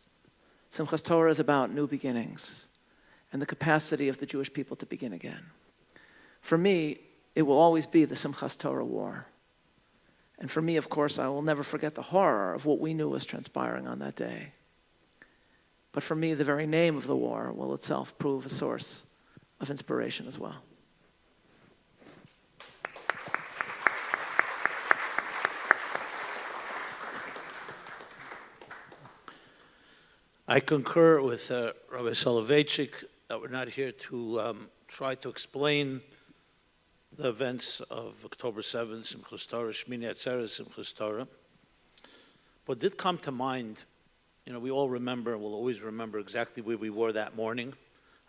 [SPEAKER 3] Simchas Torah is about new beginnings and the capacity of the Jewish people to begin again. For me, it will always be the Simchas Torah war. And for me, of course, I will never forget the horror of what we knew was transpiring on that day. But for me, the very name of the war will itself prove a source of inspiration as well.
[SPEAKER 2] I concur with Rabbi Soloveitchik that we're not here to try to explain the events of October 7th, Simchas Torah, Shmini Atzeres, Simchas Torah. What did come to mind, we all remember, we'll always remember exactly where we were that morning.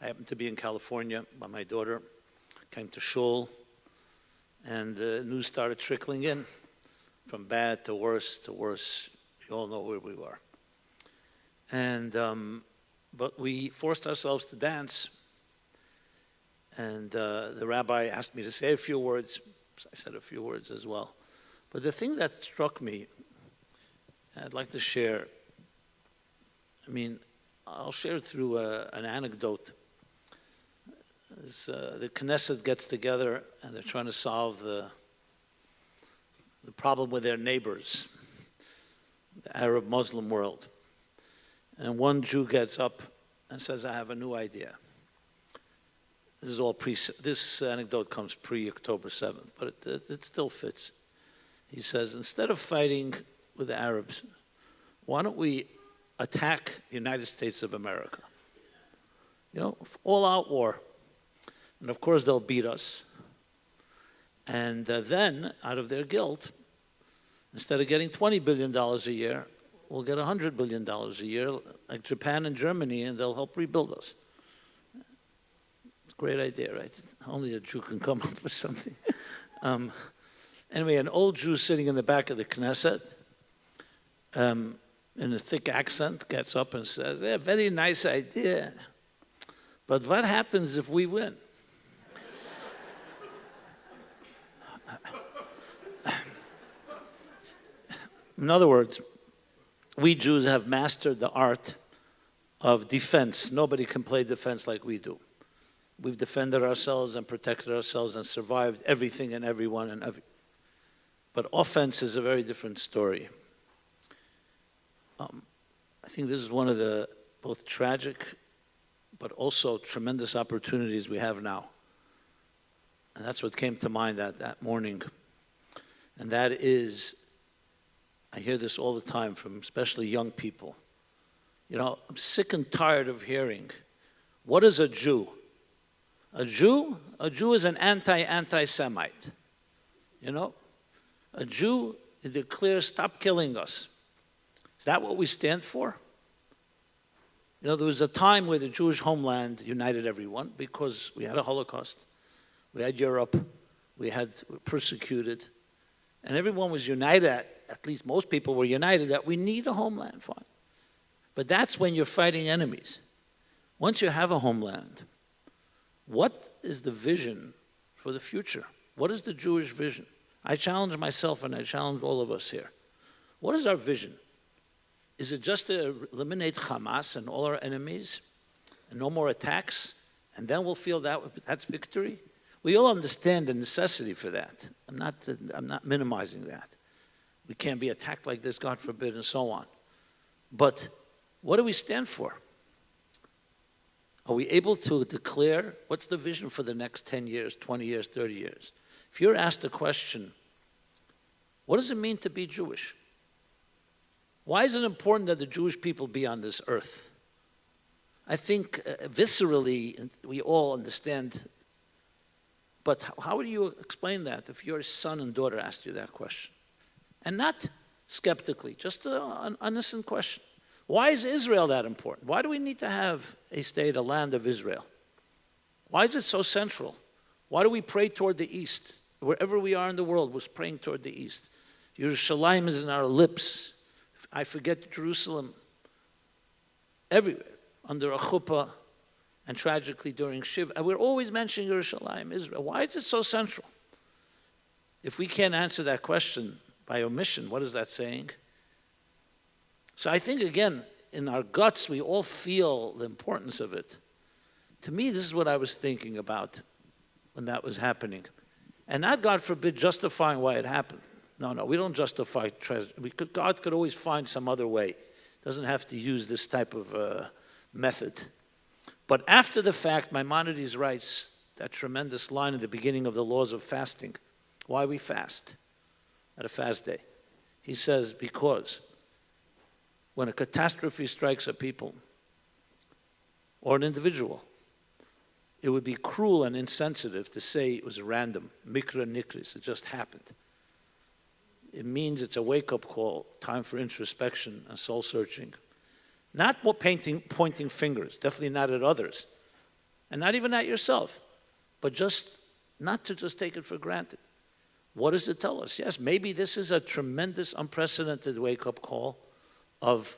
[SPEAKER 2] I happened to be in California by my daughter, came to shul, and the news started trickling in from bad to worse to worse. You all know where we were. And but we forced ourselves to dance, and the rabbi asked me to say a few words. I said a few words as well. But the thing that struck me, I'd like to share. I'll share through an anecdote. The Knesset gets together and they're trying to solve the problem with their neighbors, the Arab-Muslim world. And one Jew gets up and says, I have a new idea. This anecdote comes pre-October 7th, but it still fits. He says, instead of fighting with the Arabs, why don't we attack the United States of America? All-out war. And of course they'll beat us. And then, out of their guilt, instead of getting $20 billion a year, we'll get $100 billion a year, like Japan and Germany, and they'll help rebuild us. It's a great idea, right? Only a Jew can come up with something. Anyway, an old Jew sitting in the back of the Knesset, in a thick accent, gets up and says, very nice idea, but what happens if we win? In other words, we Jews have mastered the art of defense. Nobody can play defense like we do. We've defended ourselves and protected ourselves and survived everything and everyone. But offense is a very different story. I think this is one of the both tragic but also tremendous opportunities we have now. And that's what came to mind that morning. And that is, I hear this all the time from especially young people. I'm sick and tired of hearing, what is a Jew? A Jew is an anti-Semite. A Jew declares, stop killing us. Is that what we stand for? There was a time where the Jewish homeland united everyone because we had a Holocaust, we had Europe, we were persecuted, and everyone was united, at least most people were united, that we need a homeland, fine. But that's when you're fighting enemies. Once you have a homeland, what is the vision for the future? What is the Jewish vision? I challenge myself and I challenge all of us here. What is our vision? Is it just to eliminate Hamas and all our enemies and no more attacks, and then we'll feel that's victory? We all understand the necessity for that. I'm not minimizing that. We can't be attacked like this, God forbid, and so on. But what do we stand for? Are we able to declare what's the vision for the next 10 years, 20 years, 30 years? If you're asked the question, what does it mean to be Jewish? Why is it important that the Jewish people be on this earth? I think viscerally we all understand, but how do you explain that if your son and daughter asked you that question? And not skeptically, just an innocent question. Why is Israel that important? Why do we need to have a state, a land of Israel? Why is it so central? Why do we pray toward the east? Wherever we are in the world, we're praying toward the east. Yerushalayim is in our lips. I forget Jerusalem everywhere, under a chuppah, and tragically during Shiva. And we're always mentioning Yerushalayim, Israel. Why is it so central? If we can't answer that question by omission, what is that saying? So I think, again, in our guts, we all feel the importance of it. To me, this is what I was thinking about when that was happening. And not, God forbid, justifying why it happened. No, we don't justify treasure. God could always find some other way. Doesn't have to use this type of method. But after the fact, Maimonides writes that tremendous line at the beginning of the laws of fasting. Why we fast at a fast day? He says, because when a catastrophe strikes a people or an individual, it would be cruel and insensitive to say it was random, mikra nikris, it just happened. It means it's a wake-up call, time for introspection and soul-searching. Not pointing fingers, definitely not at others, and not even at yourself, but just not to just take it for granted. What does it tell us? Yes, maybe this is a tremendous, unprecedented wake-up call of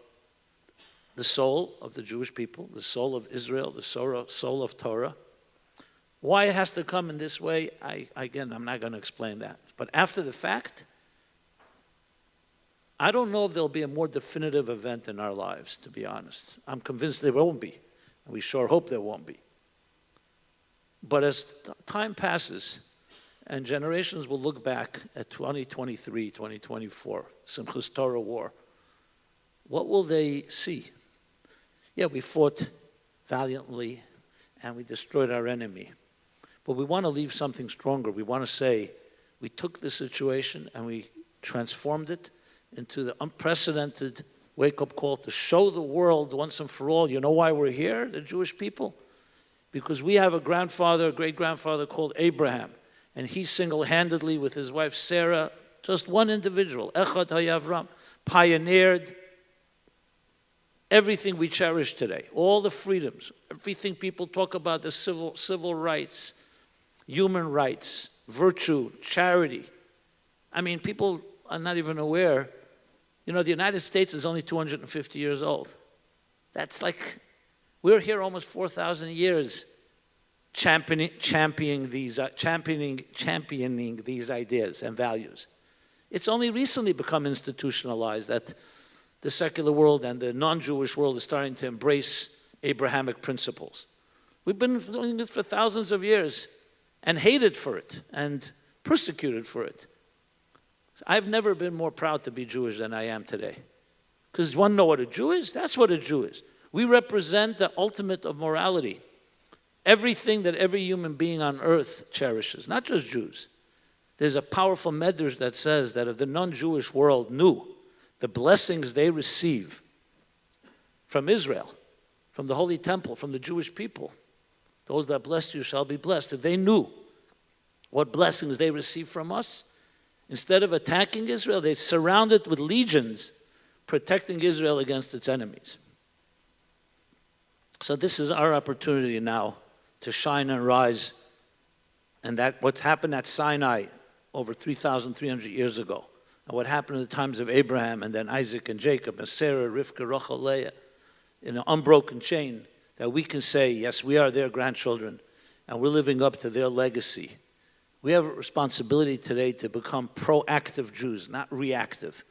[SPEAKER 2] the soul of the Jewish people, the soul of Israel, the soul of Torah. Why it has to come in this way, I'm not going to explain that. But after the fact, I don't know if there'll be a more definitive event in our lives, to be honest. I'm convinced there won't be. And we sure hope there won't be. But as time passes, and generations will look back at 2023, 2024, Simchas Torah war, what will they see? Yeah, we fought valiantly and we destroyed our enemy. But we want to leave something stronger. We want to say, we took this situation and we transformed it into the unprecedented wake-up call to show the world once and for all, you know why we're here, the Jewish people? Because we have a great-grandfather called Abraham, and he single-handedly, with his wife Sarah, just one individual, Echad Hayavram, pioneered everything we cherish today, all the freedoms, everything people talk about, the civil rights, human rights, virtue, charity. I mean, people are not even aware. You know, the United States is only 250 years old. That's like, we're here almost 4,000 years championing these ideas and values. It's only recently become institutionalized that the secular world and the non-Jewish world is starting to embrace Abrahamic principles. We've been doing this for thousands of years and hated for it and persecuted for it. I've never been more proud to be Jewish than I am today. Because one know what a Jew is? That's what a Jew is. We represent the ultimate of morality. Everything that every human being on earth cherishes, not just Jews. There's a powerful medrash that says that if the non-Jewish world knew the blessings they receive from Israel, from the Holy Temple, from the Jewish people, those that bless you shall be blessed. If they knew what blessings they receive from us, instead of attacking Israel, they surround it with legions, protecting Israel against its enemies. So this is our opportunity now to shine and rise. And that what's happened at Sinai over 3,300 years ago, and what happened in the times of Abraham and then Isaac and Jacob and Sarah, Rivka, Rachel, Leah, in an unbroken chain, that we can say, yes, we are their grandchildren, and we're living up to their legacy. We have a responsibility today to become proactive Jews, not reactive,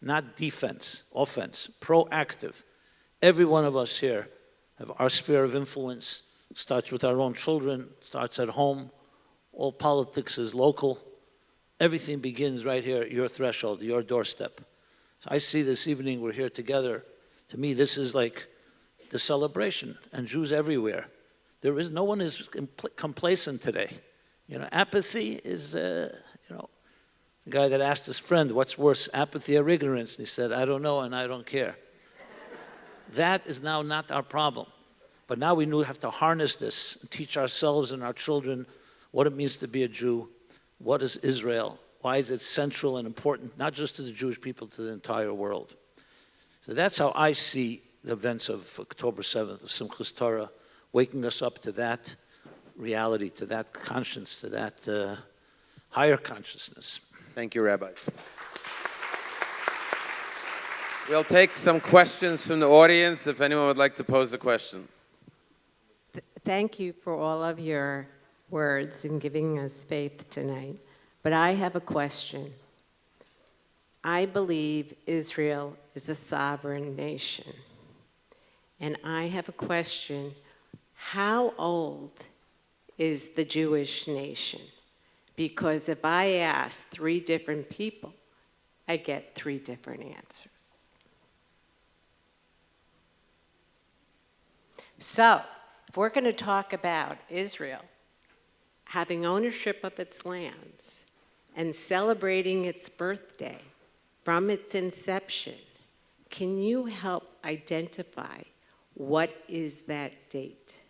[SPEAKER 2] not defense, offense, proactive. Every one of us here have our sphere of influence. It starts with our own children, starts at home. All politics is local. Everything begins right here at your threshold, your doorstep. So I see this evening we're here together. To me, this is like the celebration, and Jews everywhere. No one is complacent today. You know, apathy is, the guy that asked his friend, what's worse, apathy or ignorance? And he said, I don't know and I don't care. That is now not our problem. But now we have to harness this and teach ourselves and our children what it means to be a Jew. What is Israel? Why is it central and important, not just to the Jewish people, to the entire world? So that's how I see the events of October 7th, of Simchas Torah, waking us up to that reality, to that conscience, to that higher consciousness.
[SPEAKER 1] Thank you, Rabbi. We'll take some questions from the audience if anyone would like to pose a question.
[SPEAKER 4] Thank you for all of your words and giving us faith tonight. But I have a question. I believe Israel is a sovereign nation. And I have a question. How old is the Jewish nation? Because if I ask 3 different people, I get 3 different answers. So, if we're going to talk about Israel having ownership of its lands and celebrating its birthday from its inception, can you help identify what is that date?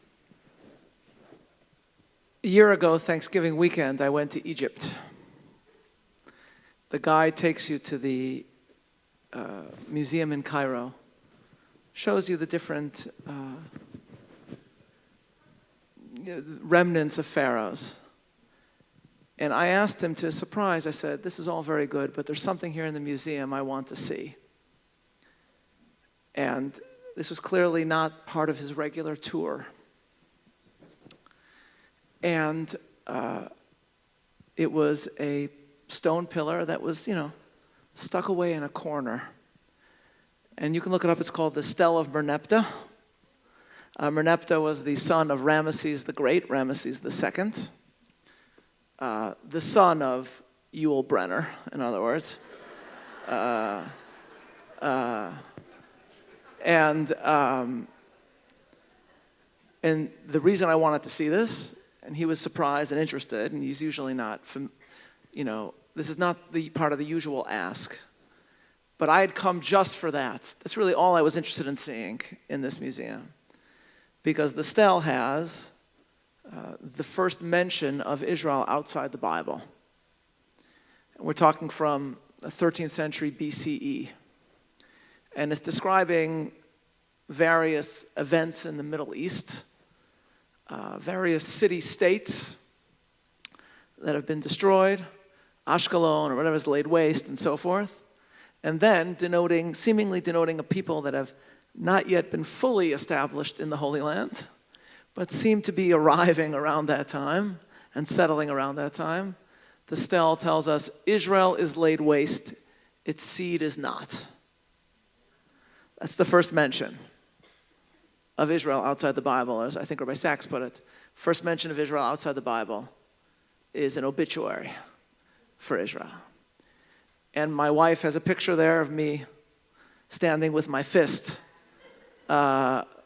[SPEAKER 3] A year ago, Thanksgiving weekend, I went to Egypt. The guide takes you to the museum in Cairo, shows you the different remnants of pharaohs. And I asked him to surprise, I said, this is all very good, but there's something here in the museum I want to see. And this was clearly not part of his regular tour. And it was a stone pillar that was, stuck away in a corner. And you can look it up, it's called the Stele of Merneptah. Merneptah was the son of Ramesses the Great, Ramesses II, the son of Yul Brynner, in other words. And the reason I wanted to see this, and he was surprised and interested, and he's usually not, this is not the part of the usual ask, but I had come just for that. That's really all I was interested in seeing in this museum. Because the stele has the first mention of Israel outside the Bible. And we're talking from the 13th century BCE. And it's describing various events in the Middle East, various city-states that have been destroyed, Ashkelon or whatever is laid waste and so forth, and then seemingly denoting a people that have not yet been fully established in the Holy Land, but seem to be arriving around that time and settling around that time. The stele tells us Israel is laid waste, its seed is not. That's the first mention of Israel outside the Bible, as I think Rabbi Sachs put it. First mention of Israel outside the Bible is an obituary for Israel. And my wife has a picture there of me standing with my fist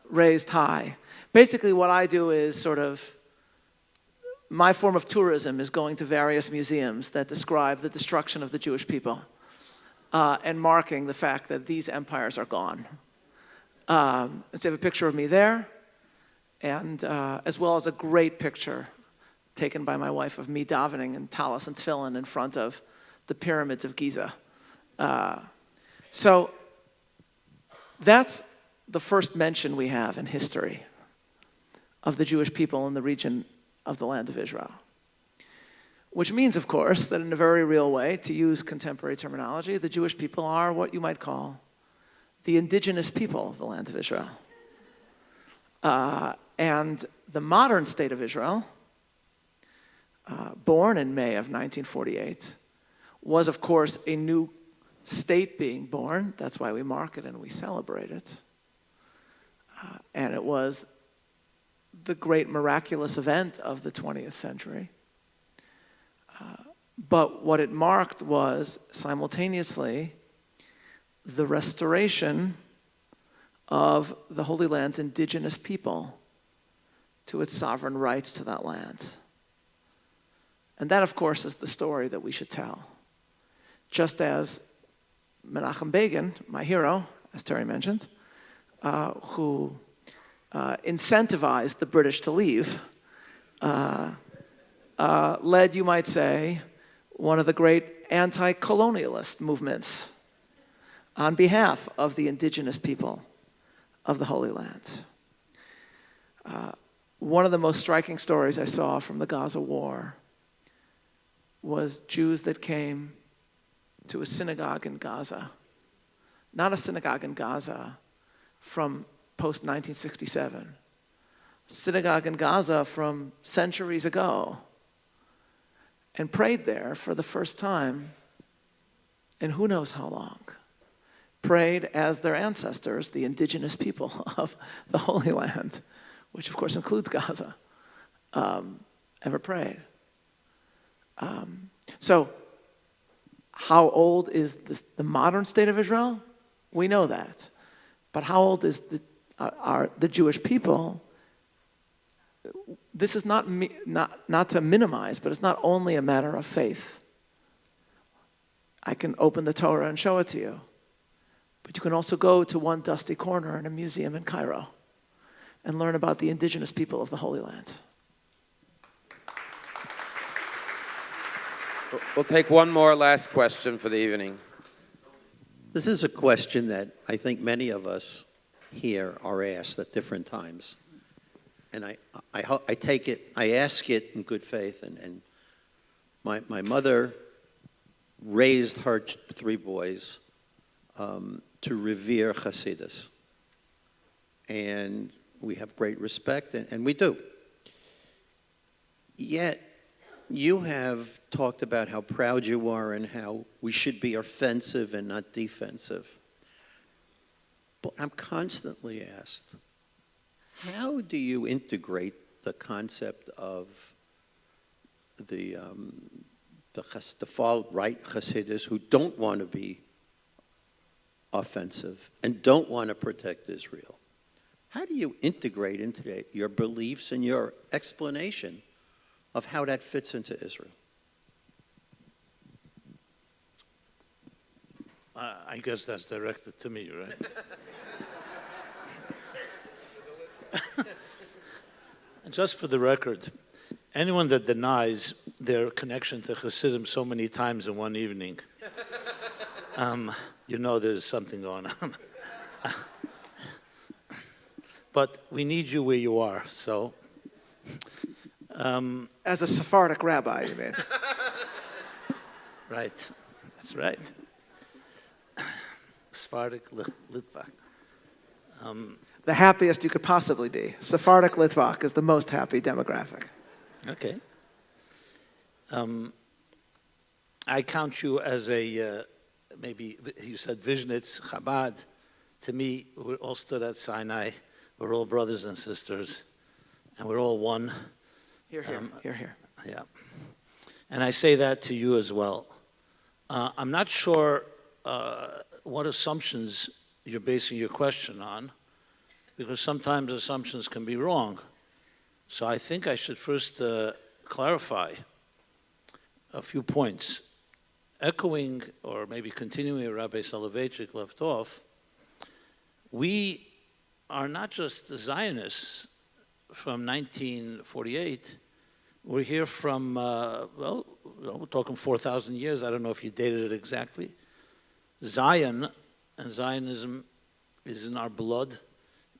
[SPEAKER 3] raised high. Basically what I do is my form of tourism is going to various museums that describe the destruction of the Jewish people and marking the fact that these empires are gone. So I have a picture of me there, and as well as a great picture taken by my wife of me davening in talis and tefillin in front of the pyramids of Giza. So that's the first mention we have in history of the Jewish people in the region of the land of Israel. Which means, of course, that in a very real way, to use contemporary terminology, the Jewish people are what you might call the indigenous people of the land of Israel. And the modern state of Israel, born in May of 1948, was, of course, a new state being born. That's why we mark it and we celebrate it. And it was the great miraculous event of the 20th century. But what it marked was simultaneously the restoration of the Holy Land's indigenous people to its sovereign rights to that land. And that, of course, is the story that we should tell. Just as Menachem Begin, my hero, as Terry mentioned, who incentivized the British to leave, led, you might say, one of the great anti-colonialist movements on behalf of the indigenous people of the Holy Land. One of the most striking stories I saw from the Gaza war was Jews that came to a synagogue in Gaza. Not a synagogue in Gaza from post-1967. Synagogue in Gaza from centuries ago. And prayed there for the first time in who knows how long. Prayed as their ancestors, the indigenous people of the Holy Land, which of course includes Gaza, ever prayed. So, how old is the modern state of Israel? We know that. But how old is the are the Jewish people, this is not to minimize, but it's not only a matter of faith. I can open the Torah and show it to you. But you can also go to one dusty corner in a museum in Cairo and learn about the indigenous people of the Holy Land.
[SPEAKER 1] We'll take one more last question for the evening.
[SPEAKER 5] This is a question that I think many of us here are asked at different times. And I take it, I ask it in good faith. And my mother raised her three boys to revere Hasidus. And we have great respect, and we do. Yet, you have talked about how proud you are and how we should be offensive and not defensive. But I'm constantly asked, how do you integrate the concept of the far-right Hasidus who don't want to be offensive and don't want to protect Israel? How do you integrate into your beliefs and your explanation of how that fits into Israel?
[SPEAKER 2] I guess that's directed to me, right? Just for the record, anyone that denies their connection to Hasidim so many times in one evening, you know there's something going on. But we need you where you are, so.
[SPEAKER 3] As a Sephardic rabbi, you mean?
[SPEAKER 2] Right, that's right. Sephardic Litvak.
[SPEAKER 3] The happiest you could possibly be. Sephardic Litvak is the most happy demographic.
[SPEAKER 2] Okay. I count you as a, maybe you said Vishnitz, Chabad. To me, we all stood at Sinai. We're all brothers and sisters, and we're all one.
[SPEAKER 3] Here.
[SPEAKER 2] Yeah. And I say that to you as well. I'm not sure what assumptions you're basing your question on, because sometimes assumptions can be wrong. So I think I should first clarify a few points. Echoing, or maybe continuing where Rabbi Soloveitchik left off, we are not just Zionists from 1948. We're here from, we're talking 4,000 years. I don't know if you dated it exactly. Zion and Zionism is in our blood.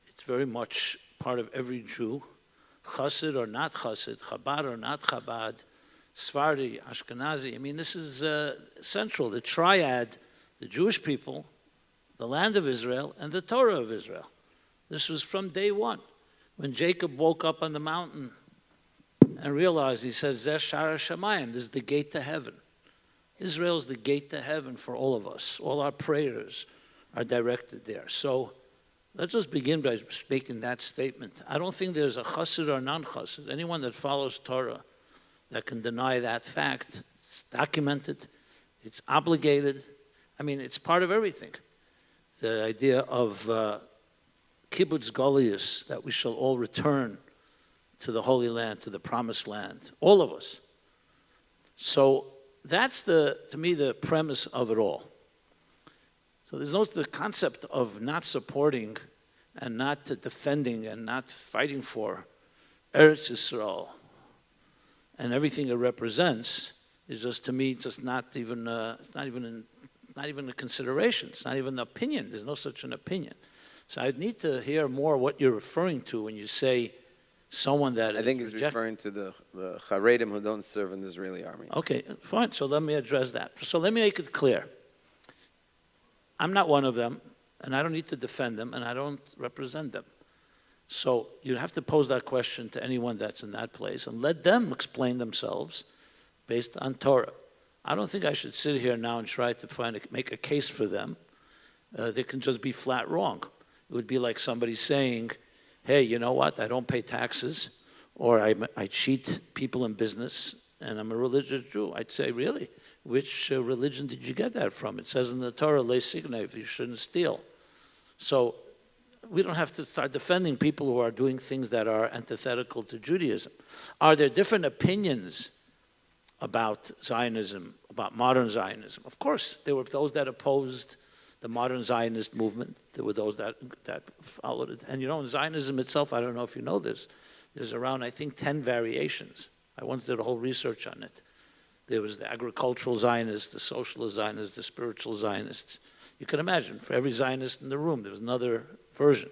[SPEAKER 2] It's very much part of every Jew. Chassid or not Chassid, Chabad or not Chabad, Sephardi, Ashkenazi. I mean, this is central. The triad, the Jewish people, the land of Israel, and the Torah of Israel. This was from day one. When Jacob woke up on the mountain and realized, he says, Zeh Shara Shamayim, this is the gate to heaven. Israel is the gate to heaven for all of us. All our prayers are directed there. So let's just begin by making that statement. I don't think there's a chassid or non-chassid. Anyone that follows Torah that can deny that fact, it's documented, it's obligated. I mean, it's part of everything. The idea of kibbutz golius, that we shall all return to the Holy Land, to the Promised Land, all of us. So that's, to me, the premise of it all. So there's no the concept of not supporting and not defending and not fighting for Eretz Yisrael and everything it represents is just, to me, just not even a consideration. It's not even an opinion. There's no such an opinion. So I'd need to hear more what you're referring to when you say someone that
[SPEAKER 1] I think he's referring to the Haredim who don't serve in the Israeli army.
[SPEAKER 2] Okay, fine. So let me address that. So let me make it clear. I'm not one of them, and I don't need to defend them, and I don't represent them. So you have to pose that question to anyone that's in that place and let them explain themselves based on Torah. I don't think I should sit here now and try to make a case for them. They can just be flat wrong. It would be like somebody saying, hey, you know what, I don't pay taxes, or I cheat people in business, and I'm a religious Jew. I'd say, really? Which religion did you get that from? It says in the Torah, Le Signev, you shouldn't steal. So we don't have to start defending people who are doing things that are antithetical to Judaism. Are there different opinions about Zionism, about modern Zionism? Of course, there were those that opposed the modern Zionist movement. There were those that followed it. And in Zionism itself, I don't know if you know this, there's around, I think, 10 variations. I once did a whole research on it. There was the agricultural Zionists, the socialist Zionists, the spiritual Zionists. You can imagine, for every Zionist in the room, there was another version.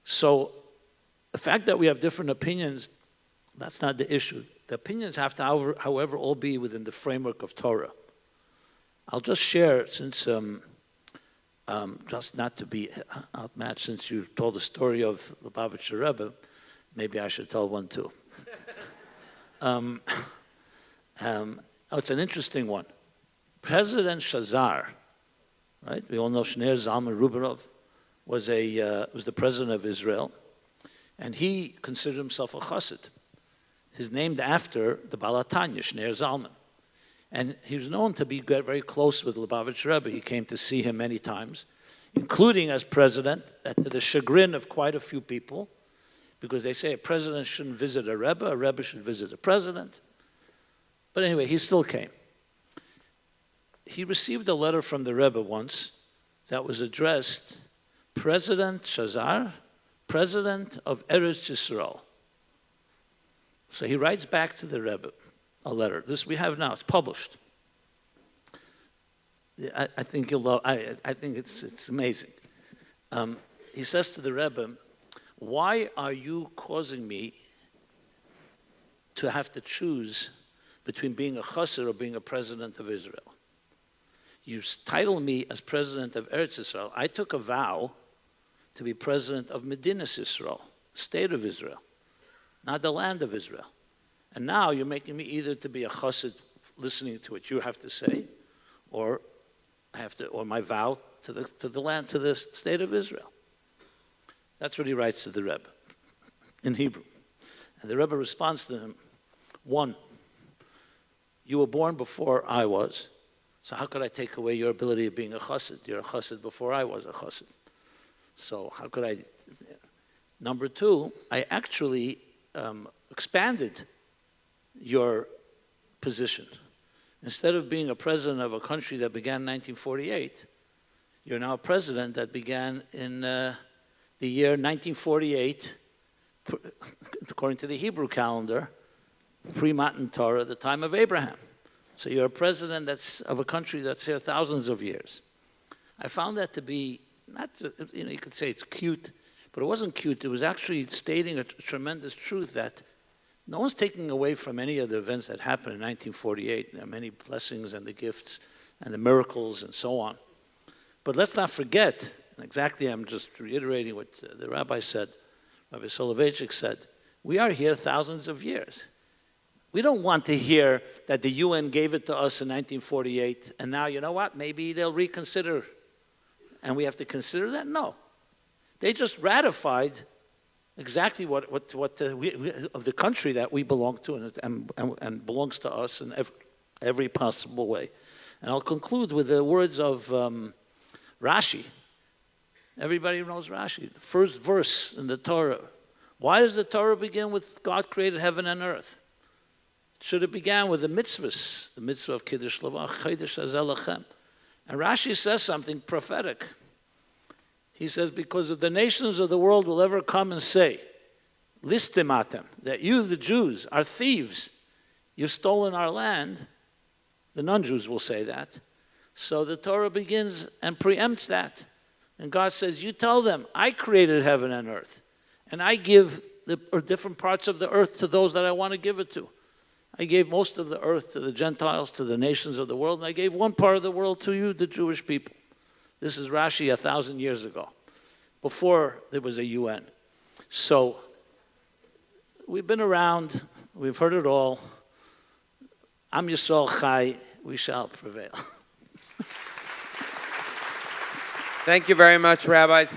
[SPEAKER 2] So the fact that we have different opinions, that's not the issue. The opinions have to, however, all be within the framework of Torah. I'll just share, since, just not to be outmatched, since you told the story of the Lubavitcher Rebbe, maybe I should tell one too. It's an interesting one. President Shazar, right? We all know Shneir Zalman Rubenov was the president of Israel, and he considered himself a chassid. He's named after the Baal HaTanya, Shneir Zalman. And he was known to be very close with Lubavitcher Rebbe. He came to see him many times, including as president, to the chagrin of quite a few people, because they say a president shouldn't visit a Rebbe should visit a president. But anyway, he still came. He received a letter from the Rebbe once that was addressed, President Shazar, President of Eretz Yisrael. So he writes back to the Rebbe a letter. This we have now. It's published. I think you'll love. I think it's amazing. He says to the Rebbe, "Why are you causing me to have to choose between being a chassid or being a president of Israel? You title me as president of Eretz Yisrael. I took a vow to be president of Medinas Yisrael, state of Israel, not the land of Israel. And now you're making me either to be a chassid, listening to what you have to say, or my vow to the land, to the state of Israel." That's what he writes to the Rebbe in Hebrew. And the Rebbe responds to him, 1, you were born before I was, so how could I take away your ability of being a chassid? You're a chassid before I was a chassid. So how could I? Number 2, I actually expanded your position. Instead of being a president of a country that began in 1948, you're now a president that began in the year 1948, according to the Hebrew calendar, pre-Matan Torah, the time of Abraham. So you're a president that's of a country that's here thousands of years. I found that to be, you could say it's cute, but it wasn't cute. It was actually stating a tremendous truth that no one's taking away from any of the events that happened in 1948. There are many blessings and the gifts and the miracles and so on. But let's not forget, and exactly I'm just reiterating what the rabbi said, Rabbi Soloveitchik said, we are here thousands of years. We don't want to hear that the UN gave it to us in 1948, and now, you know what, maybe they'll reconsider, and we have to consider that? No. They just ratified exactly what of the country that we belong to and belongs to us in every possible way. And I'll conclude with the words of Rashi. Everybody knows Rashi. The first verse in the Torah. Why does the Torah begin with God created heaven and earth? Should have began with the mitzvahs, the mitzvah of Kiddush Lavach, Chodesh Hazeh Lachem. And Rashi says something prophetic. He says, because if the nations of the world will ever come and say, listimatem, that you, the Jews, are thieves, you've stolen our land, the non-Jews will say that. So the Torah begins and preempts that. And God says, you tell them, I created heaven and earth, and I give the different parts of the earth to those that I want to give it to. I gave most of the earth to the Gentiles, to the nations of the world, and I gave one part of the world to you, the Jewish people. This is Rashi 1,000 years ago, before there was a UN. So we've been around, we've heard it all. Am Yisrael Chai, we shall prevail.
[SPEAKER 1] Thank you very much, rabbis.